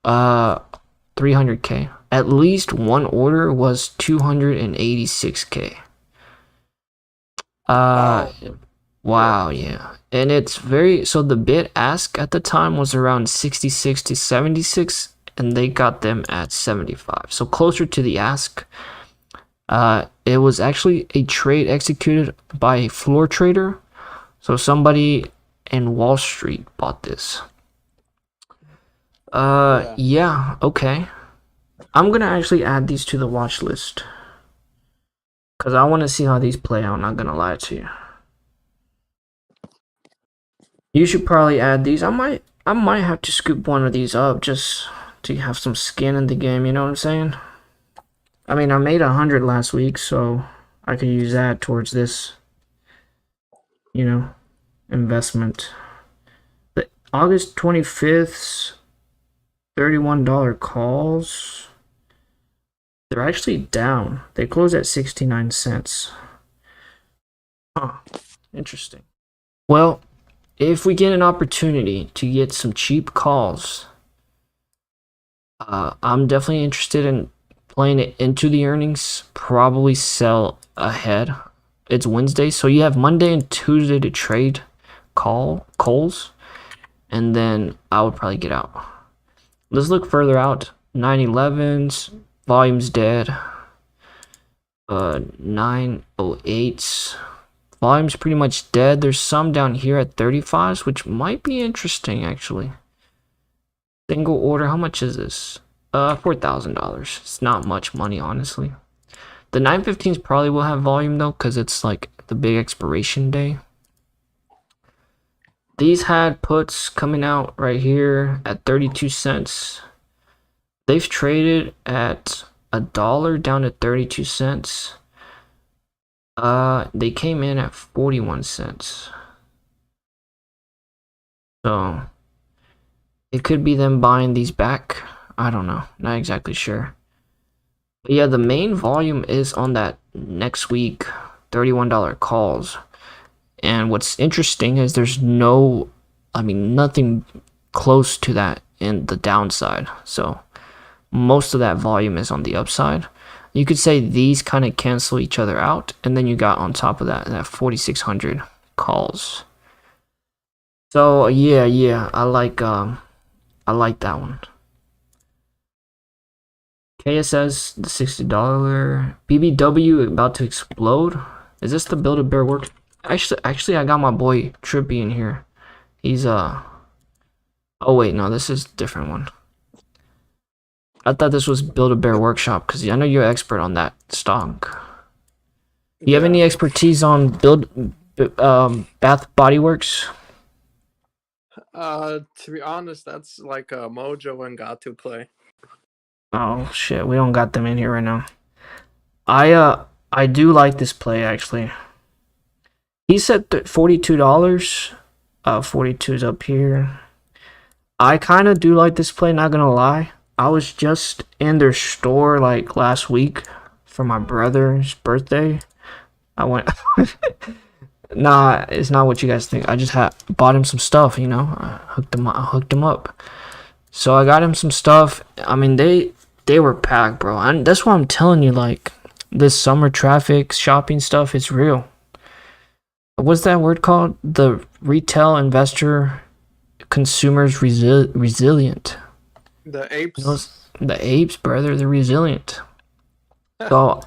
A: 300K. At least one order was 286K. Wow, yeah. And it's very, so the bid ask at the time was around 66 to 76 and they got them at 75. So closer to the ask. It was actually a trade executed by a floor trader. So somebody in Wall Street bought this. Yeah, okay. I'm gonna actually add these to the watch list. Cause I wanna see how these play out, not gonna lie to you. You should probably add these. I might have to scoop one of these up just to have some skin in the game, you know what I'm saying? I mean, I made 100 last week, so I could use that towards this, you know, investment. The August 25th, $31 calls, they're actually down. They closed at 69 cents. Huh, interesting. Well, if we get an opportunity to get some cheap calls, I'm definitely interested in playing it into the earnings. Probably sell ahead. It's Wednesday, so you have Monday and Tuesday to trade calls, and then I would probably get out. Let's look further out. 911s, volume's dead. 908s, volume's pretty much dead. There's some down here at 35s, which might be interesting actually. Single order, how much is this? $4,000. It's not much money, honestly. The 915s probably will have volume though, because it's like the big expiration day. These had puts coming out right here at 32 cents. They've traded at $1 down to 32 cents. They came in at 41 cents. So it could be them buying these back. I don't know, not exactly sure. But yeah, the main volume is on that next week $31 calls. And what's interesting is there's nothing close to that in the downside. So most of that volume is on the upside. You could say these kind of cancel each other out, and then you got on top of that 4,600 calls. So yeah, I like that one. KSS, the $60 BBW about to explode. Is this the Build a Bear work? Actually, I got my boy Trippy in here. He's oh wait, no, this is a different one. I thought this was Build a Bear Workshop because I know you're expert on that stock. Do you have any expertise on Bath Body Works?
B: To be honest, that's like a Mojo and Gatu play.
A: Oh shit, we don't got them in here right now. I do like this play actually. He said $42. 42's up here. I kind of do like this play, not gonna lie. I was just in their store like last week for my brother's birthday. I went. Nah, it's not what you guys think. I just bought him some stuff, you know. I hooked him up. So I got him some stuff. I mean, they were packed, bro. And that's why I'm telling you, like, this summer traffic shopping stuff, it's real. What's that word called? The retail investor consumers resilient.
B: The apes.
A: The apes, brother, they're resilient. So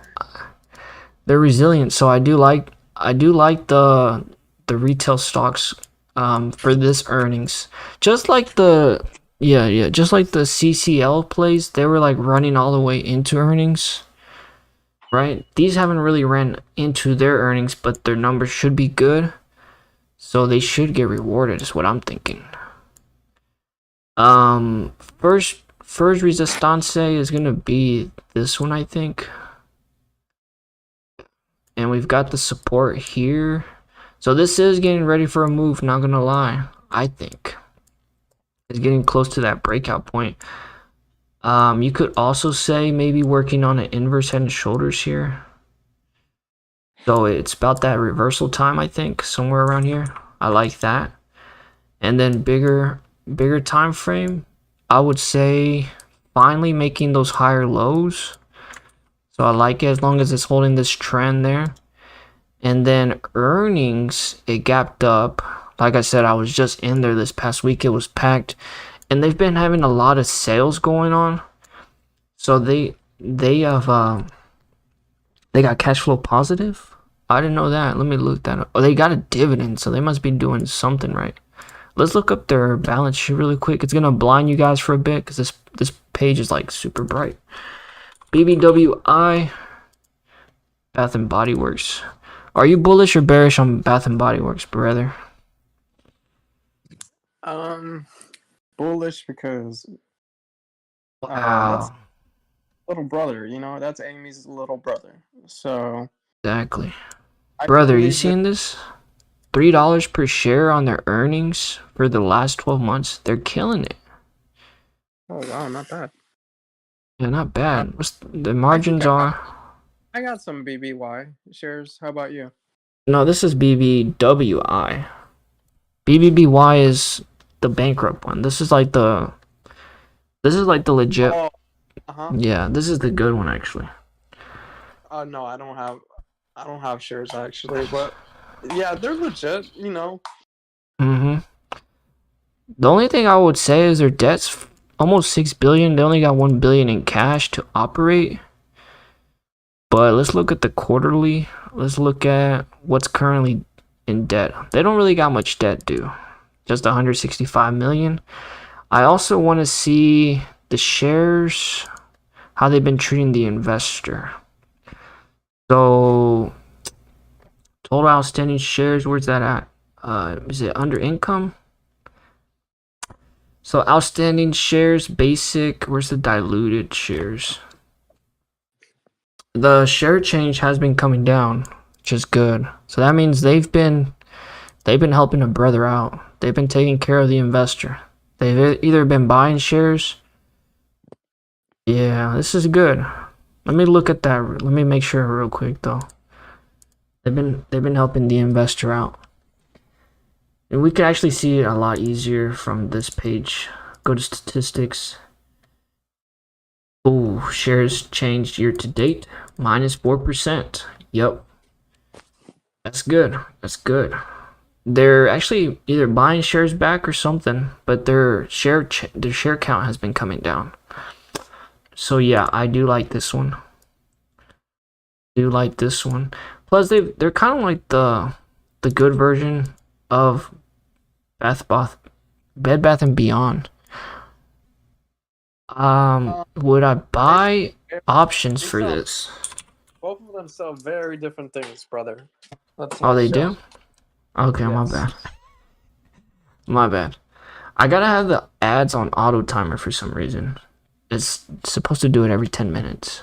A: they're resilient. So I do like the retail stocks for this earnings. Just like the just like the CCL plays, they were like running all the way into earnings. Right? These haven't really ran into their earnings, but their numbers should be good. So they should get rewarded is what I'm thinking. First resistance is gonna be this one, I think. And we've got the support here. So this is getting ready for a move, not gonna lie. I think it's getting close to that breakout point. You could also say maybe working on an inverse head and shoulders here. So it's about that reversal time, I think, somewhere around here. I like that. And then bigger time frame, I would say finally making those higher lows. So I like it as long as it's holding this trend there. And then earnings, it gapped up. Like I said, I was just in there this past week. It was packed. And they've been having a lot of sales going on. So they got cash flow positive. I didn't know that. Let me look that up. Oh, they got a dividend, so they must be doing something right. Let's look up their balance sheet really quick. It's gonna blind you guys for a bit because this page is like super bright. BBWI, Bath and Body Works. Are you bullish or bearish on Bath and Body Works, brother?
B: Bullish because
A: Wow.
B: that's little brother, you know, that's Amy's little brother. So
A: Exactly. Brother, you seen this? $3 per share on their earnings for the last 12 months. They're killing it.
B: Oh wow, not bad.
A: Yeah, not bad. The margins are?
B: I got some BBY shares. How about you?
A: No, this is BBWI. BBBY is the bankrupt one. This is like the legit.
B: Oh,
A: Yeah, this is the good one actually.
B: No, I don't have shares actually, but yeah, they're legit, you know.
A: The only thing I would say is their debt's almost 6 billion. They only got 1 billion in cash to operate. But let's look at the quarterly. Let's look at what's currently in debt. They don't really got much debt due. Just 165 million. I also want to see the shares, how they've been treating the investor. So total outstanding shares, where's that at? Is it under income? So outstanding shares, basic, where's the diluted shares? The share change has been coming down, which is good. So that means they've been helping a brother out. They've been taking care of the investor. They've either been buying shares. Yeah, this is good. Let me look at that. Let me make sure real quick though. They've been helping the investor out. And we can actually see it a lot easier from this page. Go to statistics. Oh, shares changed year to date, -4%. Yep, that's good. That's good. They're actually either buying shares back or something, but their share count has been coming down. So yeah, I do like this one. Plus, they're kind of like the good version of Bed Bath and Beyond. Would I buy options for this?
B: Both of them sell very different things, brother.
A: Oh, they do? Okay, my bad. My bad. I gotta have the ads on auto timer for some reason. It's supposed to do it every 10 minutes.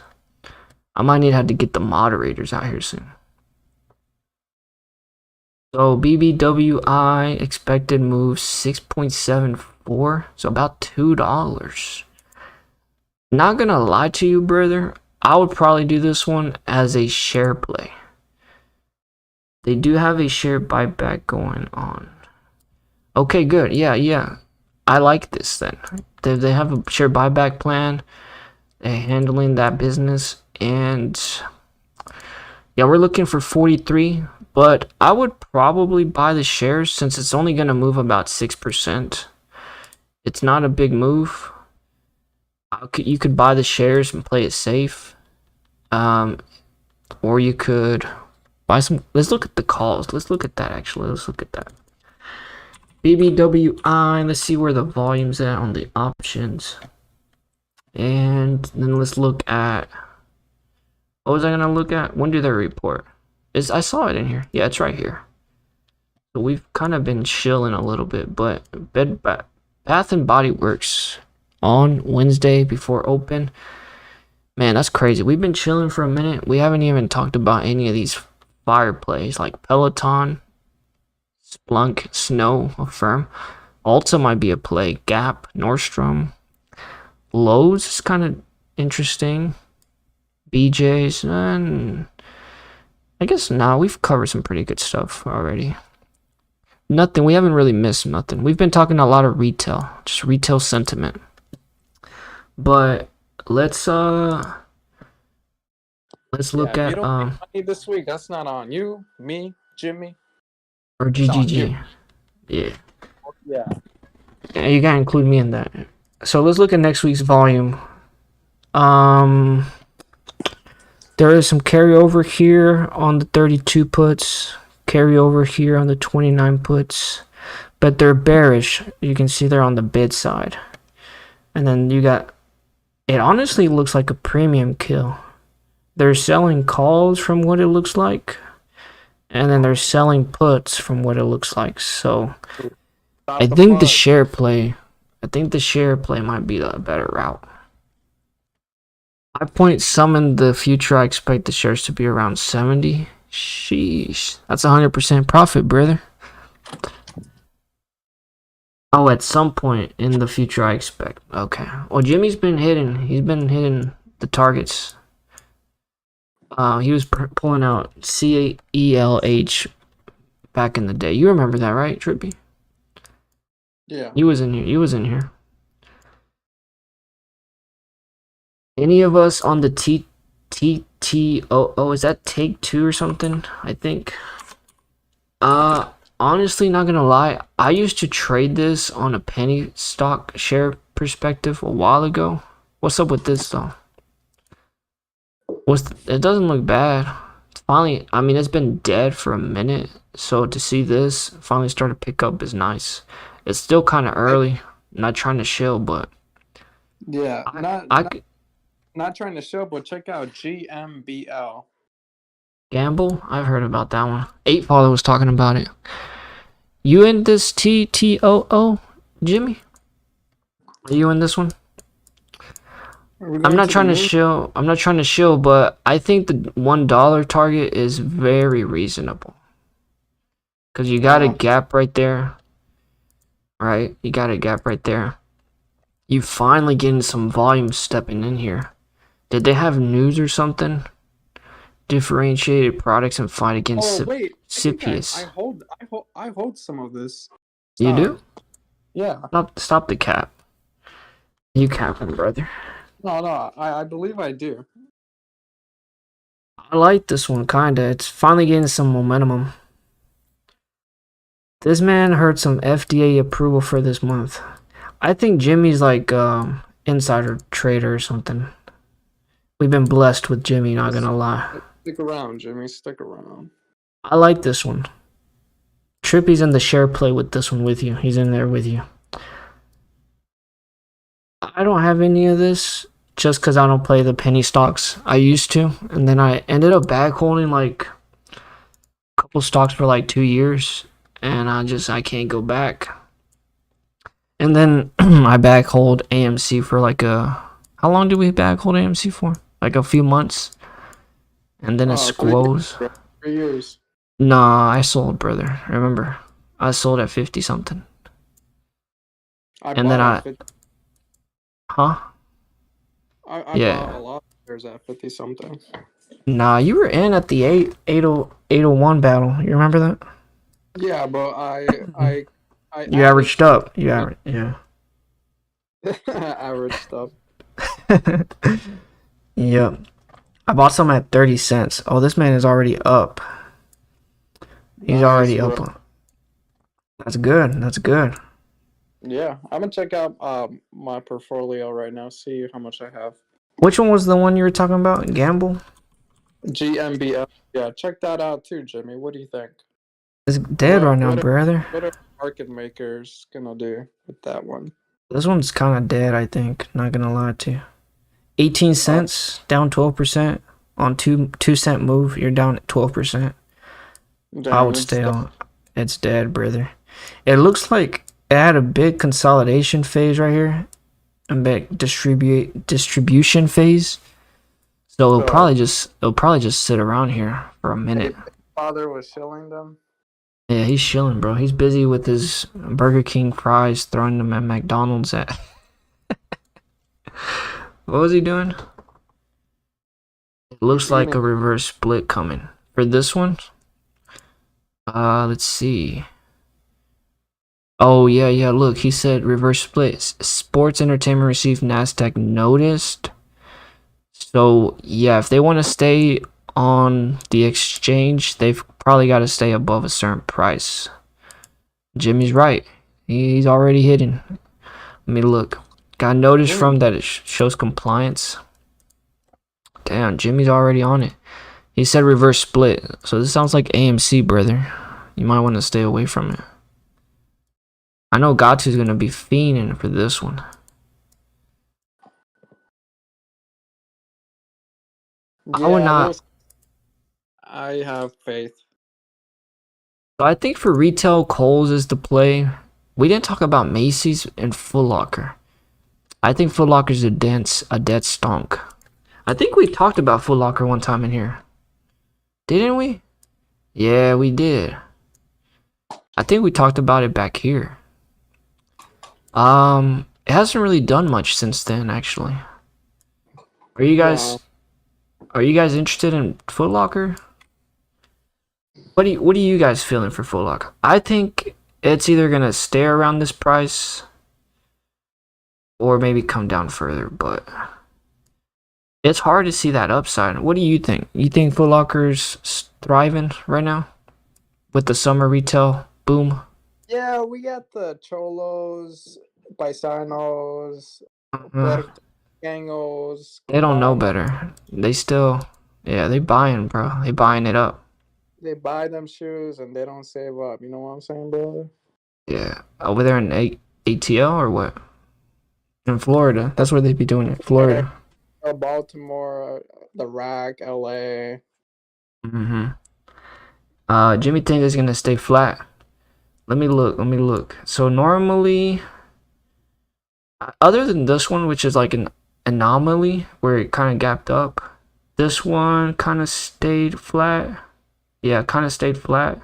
A: I might need to have to get the moderators out here soon. So BBWI expected move 6.74, so about $2. Not gonna lie to you, brother, I would probably do this one as a share play. They do have a share buyback going on. Okay, good. Yeah. I like this then. They have a share buyback plan. They're handling that business, and yeah, we're looking for 43. But I would probably buy the shares since it's only gonna move about 6%. It's not a big move. You could buy the shares and play it safe, or you could buy some. Let's look at the calls. Let's look at that actually. Let's look at that. BBWI. Let's see where the volume's at on the options, and then let's look at. What was I gonna look at? When do they report? I saw it in here. Yeah, it's right here. So we've kind of been chilling a little bit, but Bath and Body Works on Wednesday before open. Man, that's crazy. We've been chilling for a minute. We haven't even talked about any of these fire plays like Peloton, Splunk, Snow, Affirm. Ulta might be a play. Gap, Nordstrom, Lowe's is kind of interesting. BJ's, and I guess we've covered some pretty good stuff already. Nothing. We haven't really missed nothing. We've been talking a lot of retail, just retail sentiment. But let's look at
B: you don't make money this week. That's not on you, me, Jimmy,
A: or GGG. Yeah, you gotta include me in that. So let's look at next week's volume. There is some carryover here on the 32 puts, carryover here on the 29 puts, but they're bearish. You can see they're on the bid side. And then you got, it honestly looks like a premium kill. They're selling calls from what it looks like, and then they're selling puts from what it looks like. So I think the share play might be the better route. 5 point some in the future. I expect the shares to be around 70. Sheesh. That's 100% profit, brother. Oh, at some point in the future, I expect. Okay. Well, Jimmy's been hitting. He's been hitting the targets. He was pulling out CELH back in the day. You remember that, right, Trippy?
B: Yeah.
A: He was in here. Any of us on the TTOO, is that Take Two or something? I think. Honestly, not gonna lie, I used to trade this on a penny stock share perspective a while ago. What's up with this though? It doesn't look bad. Finally, I mean, it's been dead for a minute, so to see this finally start to pick up is nice. It's still kind of early. I'm not trying to shill, but
B: yeah, not trying to show, but check out GMBL.
A: Gamble? I've heard about that one. 8Follow was talking about it. You in this TTOO, Jimmy? Are you in this one? I'm not trying to shill, but I think the $1 target is very reasonable. Because you got a gap right there. Right? You got a gap right there. You finally getting some volume stepping in here. Did they have news or something? Differentiated products and fight against CPIs.
B: I hold some of this.
A: You do?
B: Yeah.
A: Stop the cap. You capping, brother.
B: No, I believe I do.
A: I like this one, kinda. It's finally getting some momentum. This man heard some FDA approval for this month. I think Jimmy's like insider trader or something. We've been blessed with Jimmy, not gonna lie.
B: Stick around, Jimmy. Stick around.
A: I like this one. Trippy's in the share play with this one with you. He's in there with you. I don't have any of this just because I don't play the penny stocks. I used to, and then I ended up back holding like a couple stocks for like 2 years, and I can't go back. And then I back hold AMC for like how long did we back hold AMC for? Like a few months, and then it squoze.
B: 3 years.
A: Nah, I sold, brother. Remember, I sold at 50 something. And then huh?
B: I
A: Yeah.
B: bought a lot of shares at 50 something.
A: Nah, you were in at the 801 battle. You remember that?
B: Yeah, but I
A: You averaged up. You averaged, yeah.
B: averaged up.
A: Yep. I bought some at 30 cents. Oh, this man is already up. He's already up. That's good. That's good.
B: Yeah, I'm gonna check out my portfolio right now, see how much I have.
A: Which one was the one you were talking about? Gamble?
B: GMBF. Yeah, check that out too, Jimmy. What do you think?
A: It's dead right now, brother.
B: What are market makers gonna do with that one?
A: This one's kind of dead, I think. Not gonna lie to you. 18 cents, down 12%. On 2 cent move, you're down 12%.
B: Damn,
A: I would stay on. It's dead, brother. It looks like it had a big consolidation phase right here. A big distribution phase. So it'll probably just sit around here for a minute.
B: Father was shilling them.
A: Yeah, he's chilling, bro. He's busy with his Burger King fries, throwing them at McDonald's at. What was he doing? It looks like a reverse split coming. For this one? Let's see. Oh, yeah, look. He said reverse split. Sports Entertainment received NASDAQ noticed. So, yeah, if they want to stay on the exchange, they've probably got to stay above a certain price. Jimmy's right. He's already hidden. Let me look. Got notice from that it shows compliance. Damn, Jimmy's already on it. He said reverse split. So this sounds like AMC, brother. You might want to stay away from it. I know Gatu's going to be fiending for this one.
B: Yeah,
A: I would not.
B: I have faith.
A: So I think for retail, Kohl's is the play. We didn't talk about Macy's and Foot Locker. I think Foot Locker's a dead stonk. I think we talked about Foot Locker one time in here. Didn't we? Yeah, we did. I think we talked about it back here. It hasn't really done much since then, actually. Are you guys interested in Foot Locker? What are you guys feeling for Foot Locker? I think it's either gonna stay around this price or maybe come down further, but it's hard to see that upside. What do you think? You think Foot Locker's thriving right now with the summer retail boom?
B: Yeah, we got the Cholos, Paisanos, Gangos.
A: They don't know better. They still, yeah, they buying, bro. They buying it up.
B: They buy them shoes and they don't save up. You know what I'm saying, brother?
A: Yeah, over there in ATL or what? In Florida, that's where they be doing it. Florida,
B: Baltimore, the Rack, LA.
A: Jimmy think is gonna stay flat. Let me look. So normally, other than this one, which is like an anomaly where it kind of gapped up, this one kind of stayed flat. Yeah, kind of stayed flat.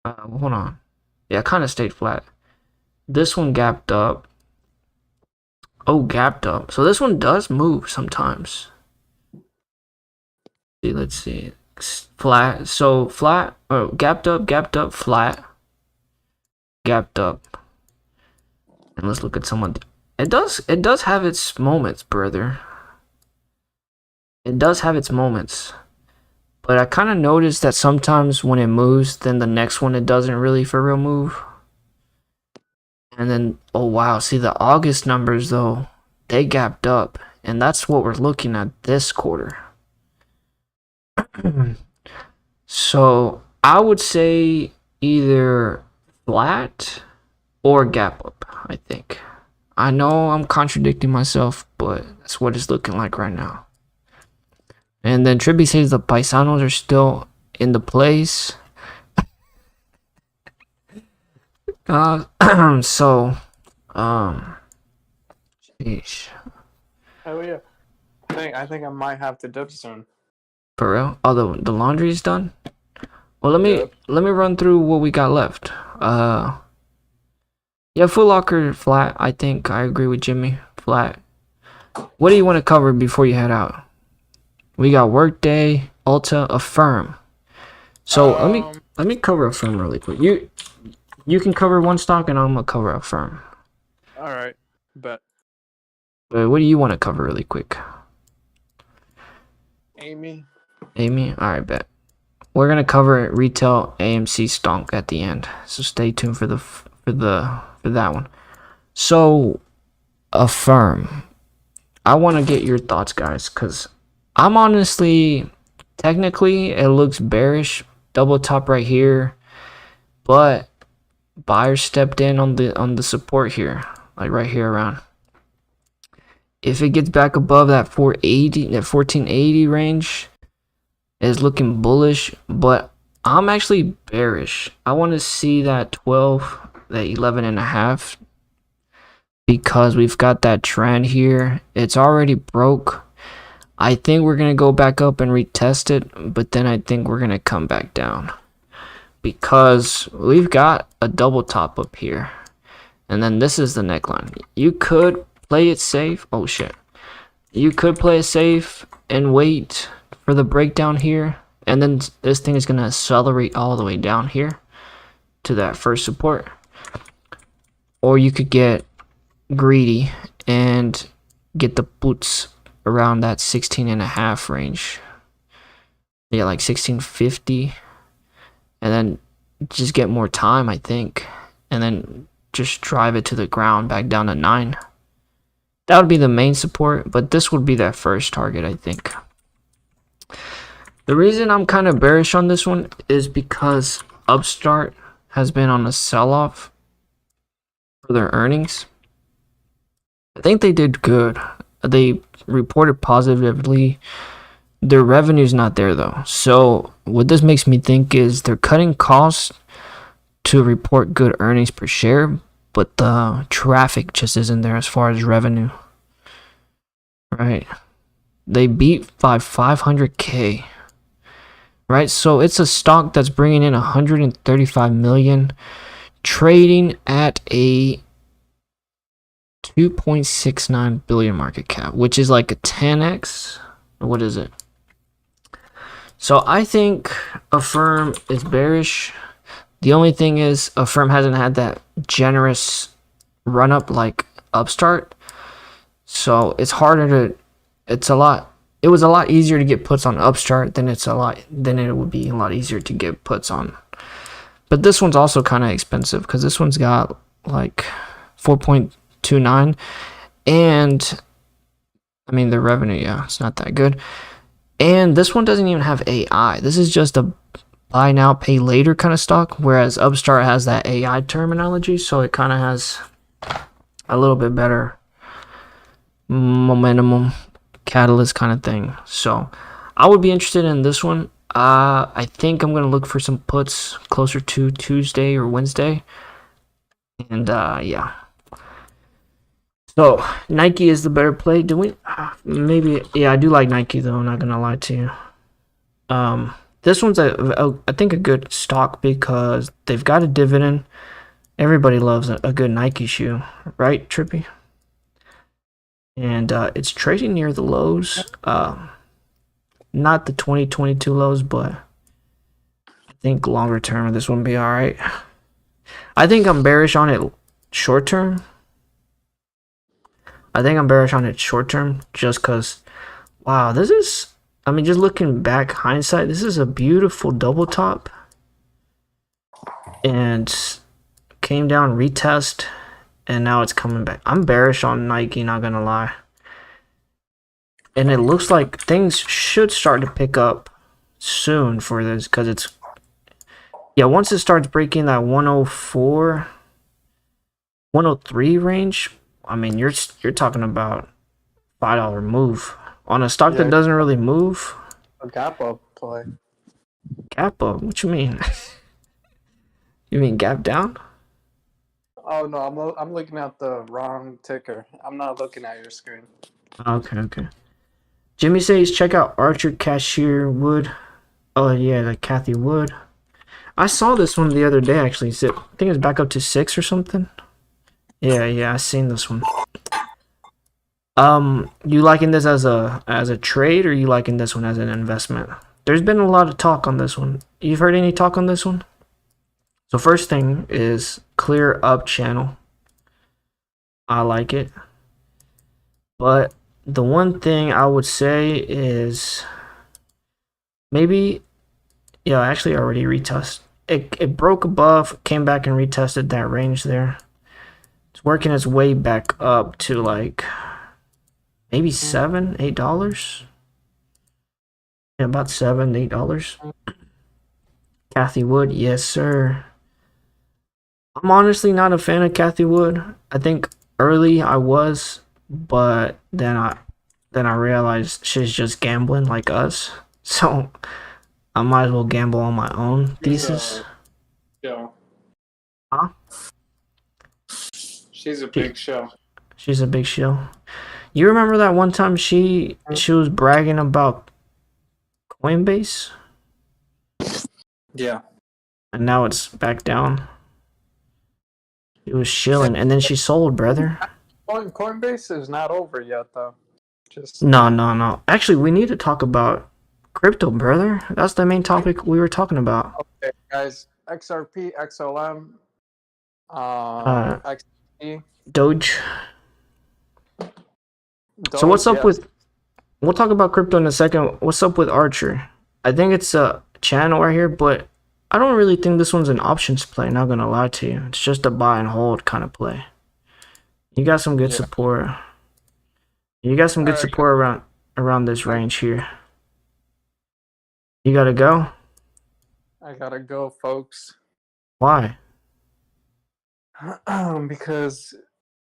A: Hold on. Yeah, kind of stayed flat. This one gapped up. Oh, gapped up. So this one does move sometimes. Let's see. Flat. So flat. Oh, gapped up, flat. Gapped up. And let's look at someone. It does have its moments, brother. It does have its moments. But I kind of noticed that sometimes when it moves, then the next one it doesn't really for real move. And then, oh wow, see the August numbers though, they gapped up. And that's what we're looking at this quarter. So I would say either flat or gap up, I think. I know I'm contradicting myself, but that's what it's looking like right now. And then Tribby says the Paisanos are still in the place. So, sheesh.
B: Oh yeah. I think I might have to dip soon.
A: For real? Oh, the laundry is done? Well, let
B: Yep.
A: me run through what we got left. Yeah, Foot Locker flat. I think I agree with Jimmy. Flat. What do you want to cover before you head out? We got Workday, Ulta, Affirm. So let me cover Affirm really quick. You can cover one stock and I'm gonna cover Affirm.
B: All right. Bet.
A: But what do you want to cover really quick?
B: Amy.
A: Amy? Alright, bet. We're gonna cover retail AMC stock at the end. So stay tuned for that one. So Affirm. I want to get your thoughts, guys, because I'm honestly, technically, it looks bearish. Double top right here, but buyers stepped in on the support here, like right here around. If it gets back above that 480, that 1480 range, is looking bullish. But I'm actually bearish. I want to see that 12, that 11 and a half. Because we've got that trend here. It's already broke. I think we're going to go back up and retest it. But then I think we're going to come back down. Because we've got a double top up here. And then this is the neckline. You could play it safe. Oh shit. You could play it safe and wait for the breakdown here. And then this thing is going to accelerate all the way down here to that first support. Or you could get greedy and get the boots around that 16 and a half range. Yeah, like 1650. And then just get more time, I think. And then just drive it to the ground back down to 9. That would be the main support, but this would be that first target, I think. The reason I'm kind of bearish on this one is because Upstart has been on a sell-off for their earnings. I think they did good. They reported positively. Their revenue's not there though. So what this makes me think is they're cutting costs to report good earnings per share, but the traffic just isn't there as far as revenue. Right? They beat by 500K. Right? So it's a stock that's bringing in 135 million, trading at a 2.69 billion market cap, which is like a 10x. What is it? So I think Affirm is bearish. The only thing is Affirm hasn't had that generous run up like Upstart. So it's harder to, it was a lot easier to get puts on Upstart than it would be a lot easier to get puts on. But this one's also kind of expensive because this one's got like 4.29, and I mean the revenue, yeah, it's not that good. And this one doesn't even have AI. This is just a buy now, pay later kind of stock, whereas Upstart has that AI terminology, so it kind of has a little bit better momentum catalyst kind of thing. So I would be interested in this one. I think I'm going to look for some puts closer to Tuesday or Wednesday. And yeah. So Nike is the better play. Do we? Maybe. Yeah, I do like Nike though. I'm not going to lie to you. This one's I think a good stock because they've got a dividend. Everybody loves a good Nike shoe, right, Trippy? And it's trading near the lows. Not the 2022 lows, but I think longer term this one be all right. I think I'm bearish on it short term. I think I'm bearish on it short term just because, wow, this is, I mean, just looking back, hindsight, this is a beautiful double top. And came down, retest, and now it's coming back. I'm bearish on Nike, not gonna lie. And it looks like things should start to pick up soon for this because it's, yeah, once it starts breaking that 104, 103 range, I mean, you're talking about $5 move on a stock that doesn't really move.
B: A gap up play.
A: Gap up? What you mean? You mean gap down?
B: Oh no, I'm looking at the wrong ticker. I'm not looking at your screen.
A: Okay. Jimmy says check out Archer Cashier Wood. Oh yeah, like Kathy Wood. I saw this one the other day actually. I think it's back up to 6 or something. Yeah, I seen this one. You liking this as a trade, or you liking this one as an investment? There's been a lot of talk on this one. You've heard any talk on this one? So first thing is clear up channel. I like it. But the one thing I would say is maybe, yeah, actually I already retested. It broke above, came back and retested that range there. It's working its way back up to like maybe $7, $8. Yeah, about $7, $8. Kathy Wood, yes sir. I'm honestly not a fan of Kathy Wood. I think early I was, but then I realized she's just gambling like us. So I might as well gamble on my own thesis.
B: Show.
A: Huh?
B: She's a big show.
A: She's a big show. You remember that one time she was bragging about Coinbase?
B: Yeah.
A: And now it's back down. It was chilling, and then she sold, brother.
B: Coinbase is not over yet, though. Just
A: No. Actually, we need to talk about crypto, brother. That's the main topic we were talking about.
B: Okay, guys. XRP, XLM, XP,
A: Doge. So what's up with? We'll talk about crypto in a second. What's up with Archer? I think it's a channel right here, but I don't really think this one's an options play. Not gonna lie to you, it's just a buy and hold kind of play. You got some good support. You got some good support around this range here. You gotta go.
B: I gotta go, folks.
A: Why?
B: Because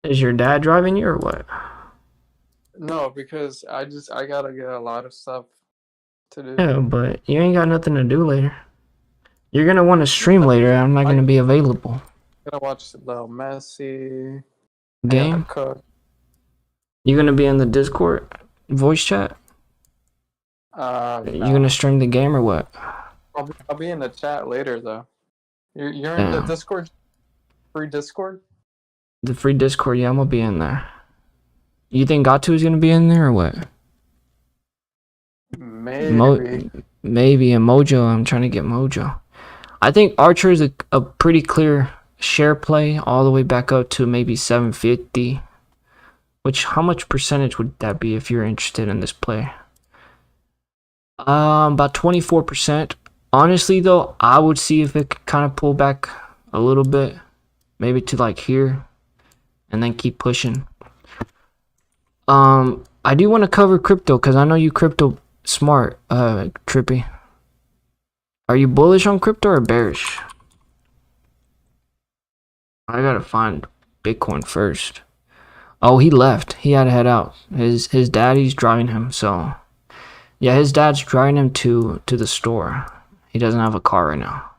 A: Is your dad driving you or what?
B: no, because I gotta get a lot of stuff to do.
A: Yeah, but you ain't got nothing to do later. You're gonna want to stream later. I'm not gonna be available.
B: I'm gonna watch the Messi
A: Game. You gonna be in the Discord voice chat?
B: No.
A: You gonna stream the game or what?
B: I'll be in the chat later though. You're in the Discord? Free Discord?
A: The free Discord, yeah, I'm gonna be in there. You think Gatu is gonna be in there or what?
B: Maybe.
A: Maybe in Mojo. I'm trying to get Mojo. I think Archer is a pretty clear share play all the way back up to maybe 750. Which, how much percentage would that be if you're interested in this play? About 24%. Honestly though, I would see if it could kind of pull back a little bit, maybe to like here, and then keep pushing. I do want to cover crypto because I know you crypto smart, Trippy. Are you bullish on crypto or bearish? I gotta find Bitcoin first. Oh, he left. He had to head out. His daddy's driving him, so yeah, his dad's driving him to the store. He doesn't have a car right now.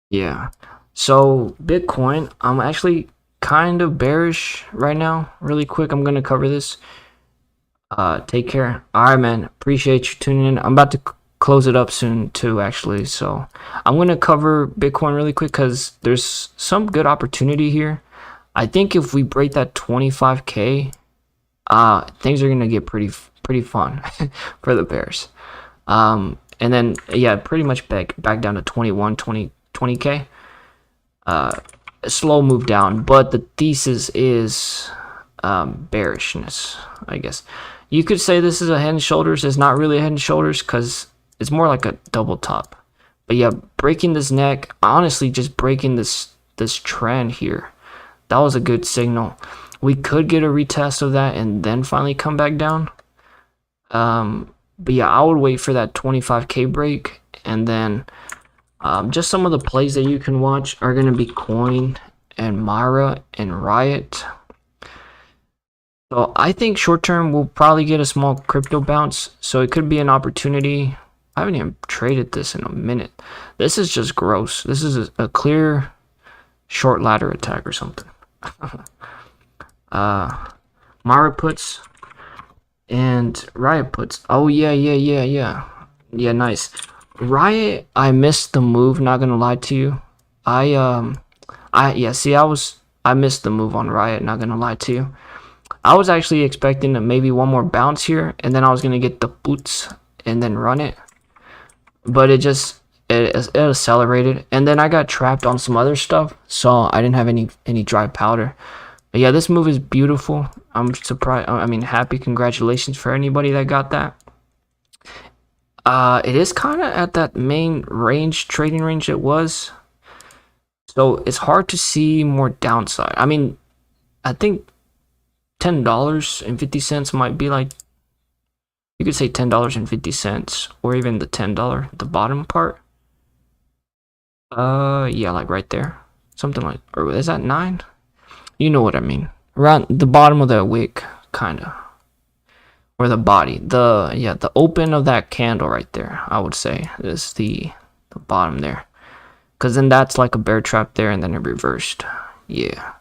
A: Yeah. So Bitcoin, I'm actually kind of bearish right now. Really quick, I'm gonna cover this. Take care. Alright, man. Appreciate you tuning in. I'm about to close it up soon too, actually. So I'm gonna cover Bitcoin really quick because there's some good opportunity here. I think if we break that 25k, things are gonna get pretty fun for the bears. And then yeah, pretty much back down to 20k. A slow move down, but the thesis is bearishness, I guess. You could say this is a head and shoulders. It's not really a head and shoulders because it's more like a double top. But yeah, breaking this neck, honestly, just breaking this trend here, that was a good signal. We could get a retest of that and then finally come back down. But yeah, I would wait for that 25K break, and then just some of the plays that you can watch are going to be Coin and Mara and Riot. So I think short term we'll probably get a small crypto bounce, so it could be an opportunity. I haven't even traded this in a minute. This is just gross. This is a clear short ladder attack or something. Mara puts and Riot puts. Oh yeah, nice. Riot, I missed the move, not gonna lie to you. I missed the move on Riot, not gonna lie to you. I was actually expecting maybe one more bounce here, and then I was gonna get the boots and then run it, but it accelerated, and then I got trapped on some other stuff, so I didn't have any dry powder. But yeah, this move is beautiful. I'm surprised. I mean, happy. Congratulations for anybody that got that. It is kind of at that main range, trading range it was, so it's hard to see more downside. I mean, I think $10.50 might be like, you could say $10.50, or even the $10, the bottom part. Yeah, like right there, something like, or is that 9? You know what I mean, around the bottom of the wick, kind of, or the body, the open of that candle right there, I would say is the bottom there, because then that's like a bear trap there, and then it reversed. Yeah.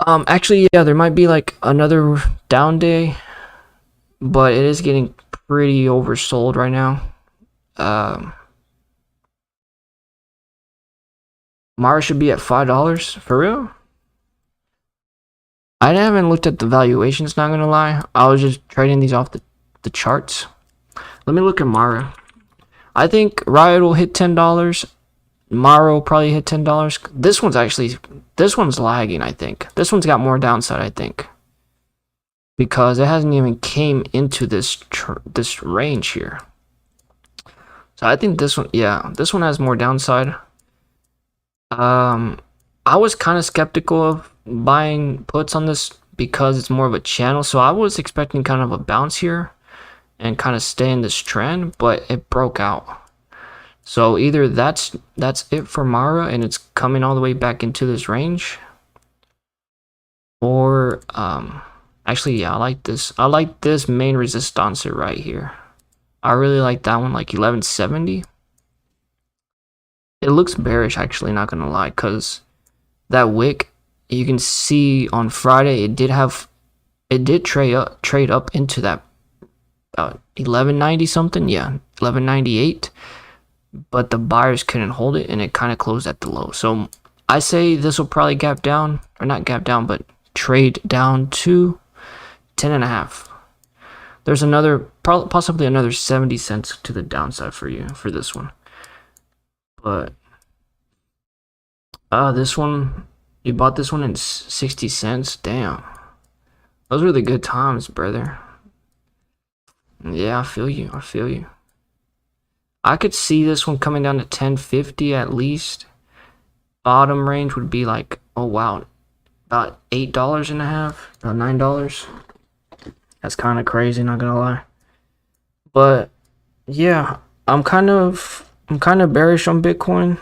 A: Actually, yeah, there might be like another down day, but it is getting pretty oversold right now. Mara should be at $5 for real. I haven't looked at the valuations, not gonna lie. I was just trading these off the charts. Let me look at Mara. I think Riot will hit $10. Mara will probably hit $10. This one's lagging, I think. This one's got more downside, I think, because it hasn't even came into this range here. So I think this one, yeah, this one has more downside. I was kind of skeptical of buying puts on this because it's more of a channel, so I was expecting kind of a bounce here and kind of stay in this trend, but it broke out. So either that's it for Mara and it's coming all the way back into this range, or actually, yeah, I like this main resistance right here. I really like that one, like 1170. It looks bearish, actually, not gonna lie, because that wick, you can see on Friday it did trade up into that 1190 something, yeah, 1198, but the buyers couldn't hold it and it kind of closed at the low. So I say this will probably gap down, or not gap down, but trade down to 10.5. There's possibly another 70 cents to the downside for you for this one. But this one, you bought this one in 60 cents. Damn, those were the good times, brother. Yeah, I feel you. I could see this one coming down to 10.50 at least. Bottom range would be like, oh wow, about $8.50, about $9. That's kind of crazy, not gonna lie. But yeah, I'm kind of bearish on Bitcoin.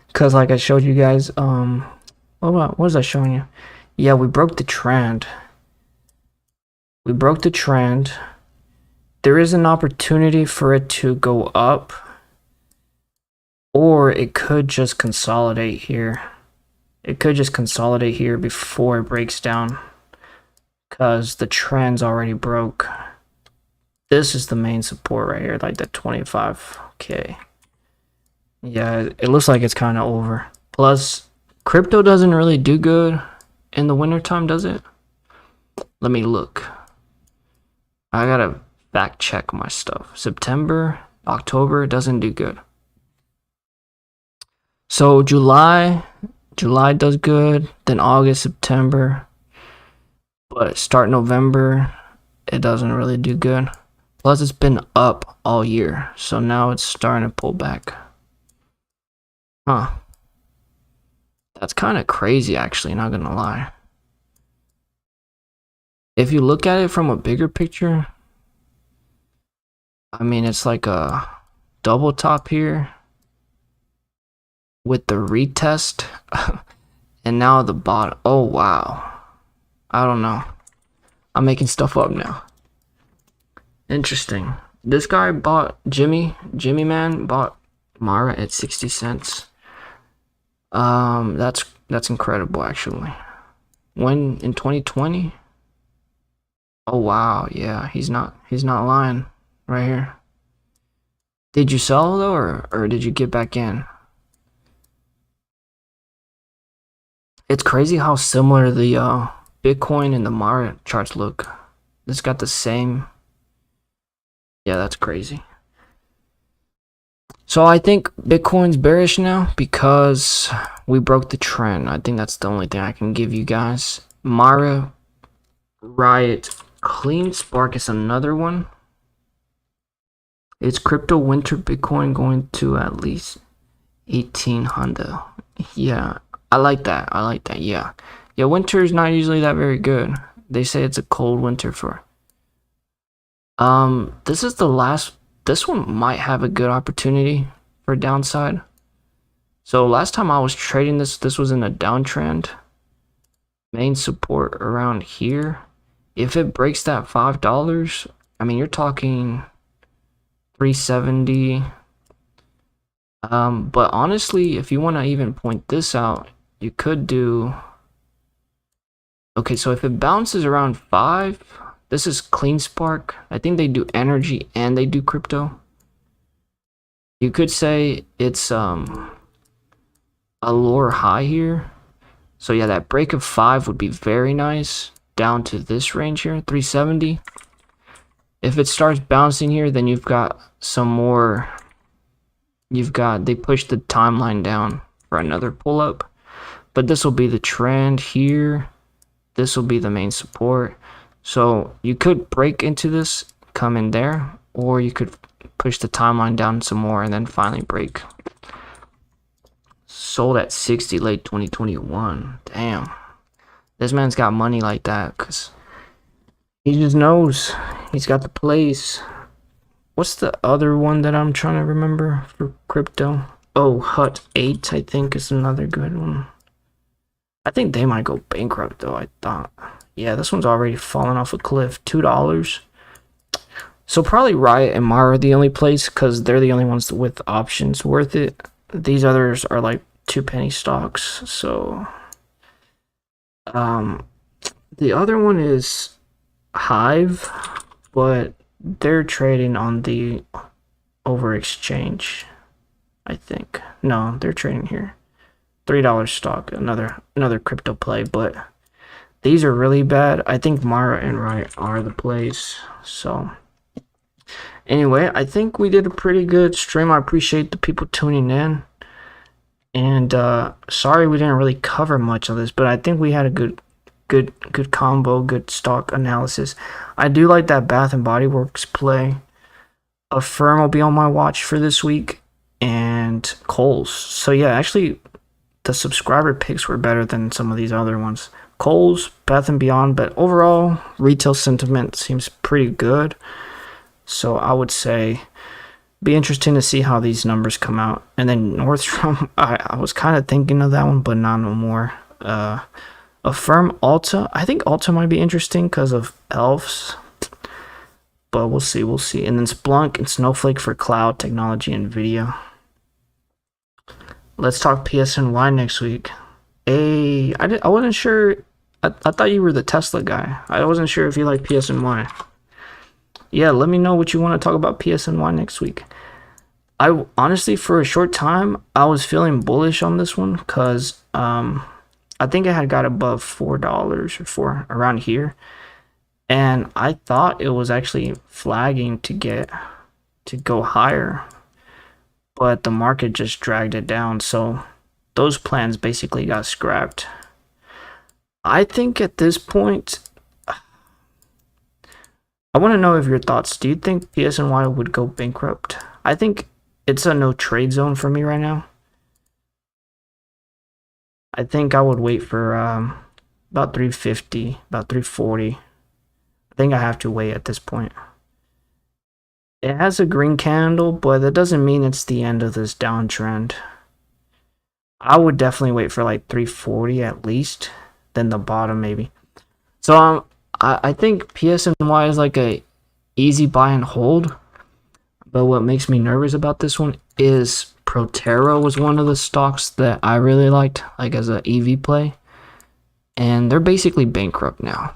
A: Because like I showed you guys, what was I showing you? Yeah, we broke the trend. There is an opportunity for it to go up, or it could just consolidate here. Before it breaks down, because the trend's already broke. This is the main support right here, like the 25K. Yeah, it looks like it's kind of over. Plus, crypto doesn't really do good in the wintertime, does it? Let me look. I gotta fact check my stuff. September, October doesn't do good. So July July does good, then August, September, but start November, it doesn't really do good. Plus, it's been up all year, so now it's starting to pull back. Huh. That's kind of crazy, actually, not gonna lie. If you look at it from a bigger picture, I mean, it's like a double top here with the retest, and now the bottom. Oh, wow. I don't know. I'm making stuff up now. Interesting. This guy bought Jimmy Man bought Mara at 60 cents. That's incredible, actually. When in 2020? Oh wow, yeah, he's not lying right here. Did you sell though, or did you get back in? It's crazy how similar the Bitcoin and the Mara charts look. It's got the same. Yeah, that's crazy. So I think Bitcoin's bearish now because we broke the trend. I think that's the only thing I can give you guys. Mara, Riot, Clean Spark is another one. It's crypto winter Bitcoin going to at least 1800. Yeah, I like that. Yeah. Yeah, winter is not usually that very good. They say it's a cold winter for. This is the last. This one might have a good opportunity for downside. So last time I was trading this was in a downtrend. Main support around here. If it breaks that $5, I mean, you're talking 370. But honestly, if you want to even point this out, you could do. Okay, so if it bounces around 5, this is Clean Spark. I think they do energy and they do crypto. You could say it's a lower high here. So yeah, that break of 5 would be very nice. Down to this range here, 370. If it starts bouncing here, then you've got some more. They pushed the timeline down for another pull up. But this will be the trend here. This will be the main support. So you could break into this, come in there, or you could push the timeline down some more and then finally break. Sold at 60 late 2021. Damn. This man's got money like that because he just knows. He's got the plays. What's the other one that I'm trying to remember for crypto? Oh, Hut 8, I think, is another good one. I think they might go bankrupt, though, I thought. Yeah, this one's already fallen off a cliff. $2. So probably Riot and Mara are the only place because they're the only ones with options worth it. These others are like 2-penny stocks. So the other one is Hive, but they're trading on the over exchange, I think. No, they're trading here. $3 stock, another crypto play, but these are really bad. I think Mara and Riot are the plays. So anyway, I think we did a pretty good stream. I appreciate the people tuning in. And sorry we didn't really cover much of this, but I think we had a good combo, good stock analysis. I do like that Bath and Body Works play. Affirm will be on my watch for this week, and Kohl's. So yeah, actually the subscriber picks were better than some of these other ones. Kohl's, Bath and Beyond, but overall retail sentiment seems pretty good. So I would say be interesting to see how these numbers come out. And then Nordstrom, I was kind of thinking of that one, but not no more. Affirm, Ulta. I think Ulta might be interesting because of elves, but we'll see. And then Splunk and Snowflake for cloud technology and video. Let's talk PSNY next week. I wasn't sure. I thought you were the Tesla guy. I wasn't sure if you like PSNY. Yeah, let me know what you want to talk about PSNY next week. I honestly, for a short time, I was feeling bullish on this one because I think it had got above $4 or 4 around here, and I thought it was actually flagging to go higher, but the market just dragged it down. So those plans basically got scrapped. I think at this point, I want to know of your thoughts. Do you think PSNY would go bankrupt? I think it's a no trade zone for me right now. I think I would wait for about 350, about 340. I think I have to wait at this point. It has a green candle, but that doesn't mean it's the end of this downtrend. I would definitely wait for like 340 at least, then the bottom maybe. So I think PSNY is like a easy buy and hold. But what makes me nervous about this one is Proterra was one of the stocks that I really liked, like as an EV play. And they're basically bankrupt now.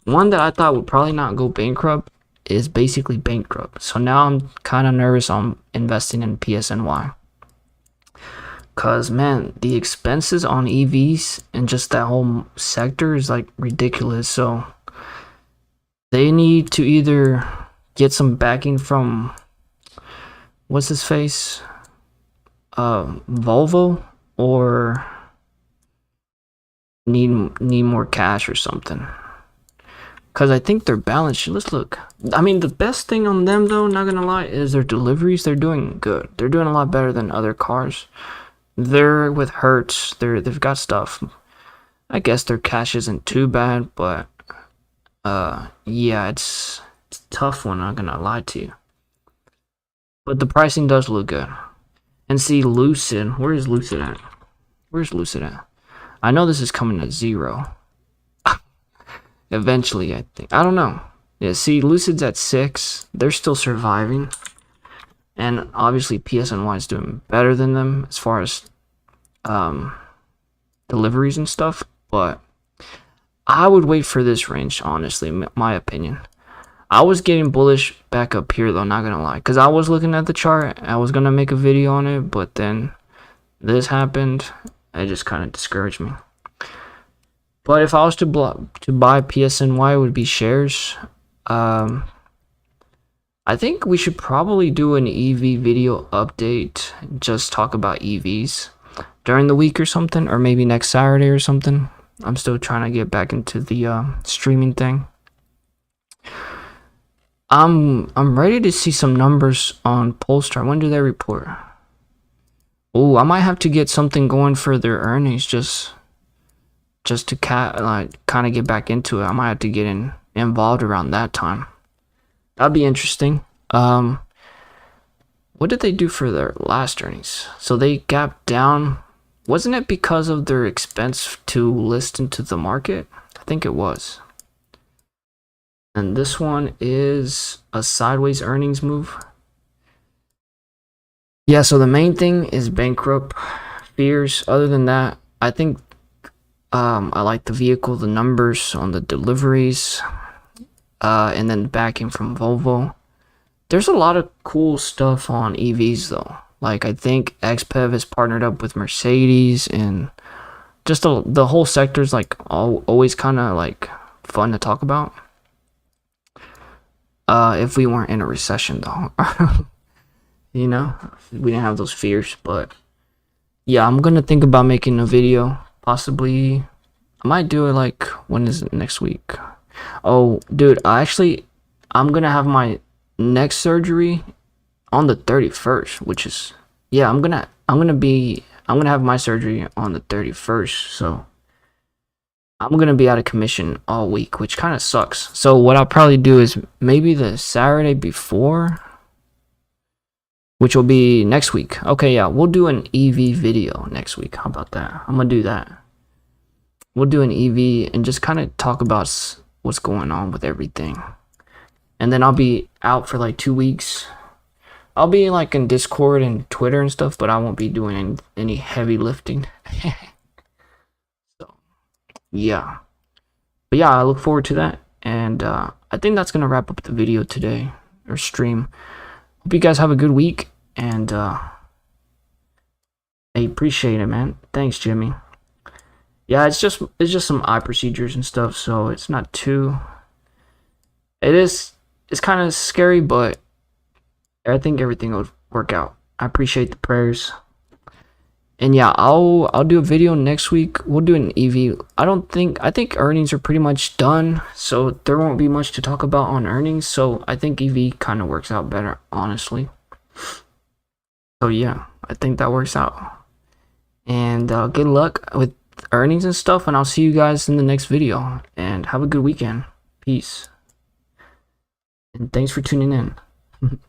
A: One that I thought would probably not go bankrupt is basically bankrupt. So now I'm kind of nervous on investing in PSNY. Because, man, the expenses on EVs and just that whole sector is like ridiculous. So they need to either get some backing from, what's his face? Volvo, or need more cash or something. Because I think their balance sheet, let's look. I mean, the best thing on them, though, not gonna lie, is their deliveries. They're doing good. They're doing a lot better than other cars. They're with Hertz. They've got stuff. I guess their cash isn't too bad, but yeah, it's a tough one, not gonna lie to you. But the pricing does look good. And see, Lucid, where is Lucid at? Where's Lucid at? I know this is coming to zero. Eventually, I think. I don't know. Yeah, see, Lucid's at 6. They're still surviving. And obviously, PSNY is doing better than them as far as deliveries and stuff. But I would wait for this range, honestly, my opinion. I was getting bullish back up here, though, not gonna lie. Because I was looking at the chart. I was gonna make a video on it. But then this happened. It just kind of discouraged me. But if I was to buy PSNY, it would be shares. I think we should probably do an EV video update. Just talk about EVs during the week or something. Or maybe next Saturday or something. I'm still trying to get back into the streaming thing. I'm ready to see some numbers on Polestar. When do they report? Oh, I might have to get something going for their earnings just to kind of get back into it. I might have to get involved around that time. That'd be interesting. What did they do for their last earnings? So they gapped down. Wasn't it because of their expense to list into the market? I think it was. And this one is a sideways earnings move. Yeah, so the main thing is bankrupt fears. Other than that, I think I like the vehicle, the numbers on the deliveries, and then backing from Volvo. There's a lot of cool stuff on EVs though. Like I think XPEV has partnered up with Mercedes, and just the whole sector is like always kind of like fun to talk about. If we weren't in a recession though, you know, we didn't have those fears. But yeah, I'm gonna think about making a video. Possibly, I might do it like, when is it, next week? Oh, dude, I'm gonna have my next surgery on the 31st, which is, yeah, I'm gonna have my surgery on the 31st, so I'm gonna be out of commission all week, which kind of sucks. So what I'll probably do is maybe the Saturday before, which will be next week. Okay, yeah, we'll do an EV video next week. How about that? I'm gonna do that. We'll do an EV and just kind of talk about what's going on with everything. And then I'll be out for like 2 weeks. I'll be like in Discord and Twitter and stuff, but I won't be doing any heavy lifting. So, yeah. But yeah, I look forward to that. And I think that's going to wrap up the video today, or stream. Hope you guys have a good week. And I appreciate it, man. Thanks, Jimmy. Yeah, it's just some eye procedures and stuff, so it's not too. It's kind of scary, but I think everything will work out. I appreciate the prayers, And yeah, I'll do a video next week. We'll do an EV. I think earnings are pretty much done, so there won't be much to talk about on earnings. So I think EV kind of works out better, honestly. So yeah, I think that works out. And good luck with earnings and stuff, and I'll see you guys in the next video. And have a good weekend. Peace. And thanks for tuning in.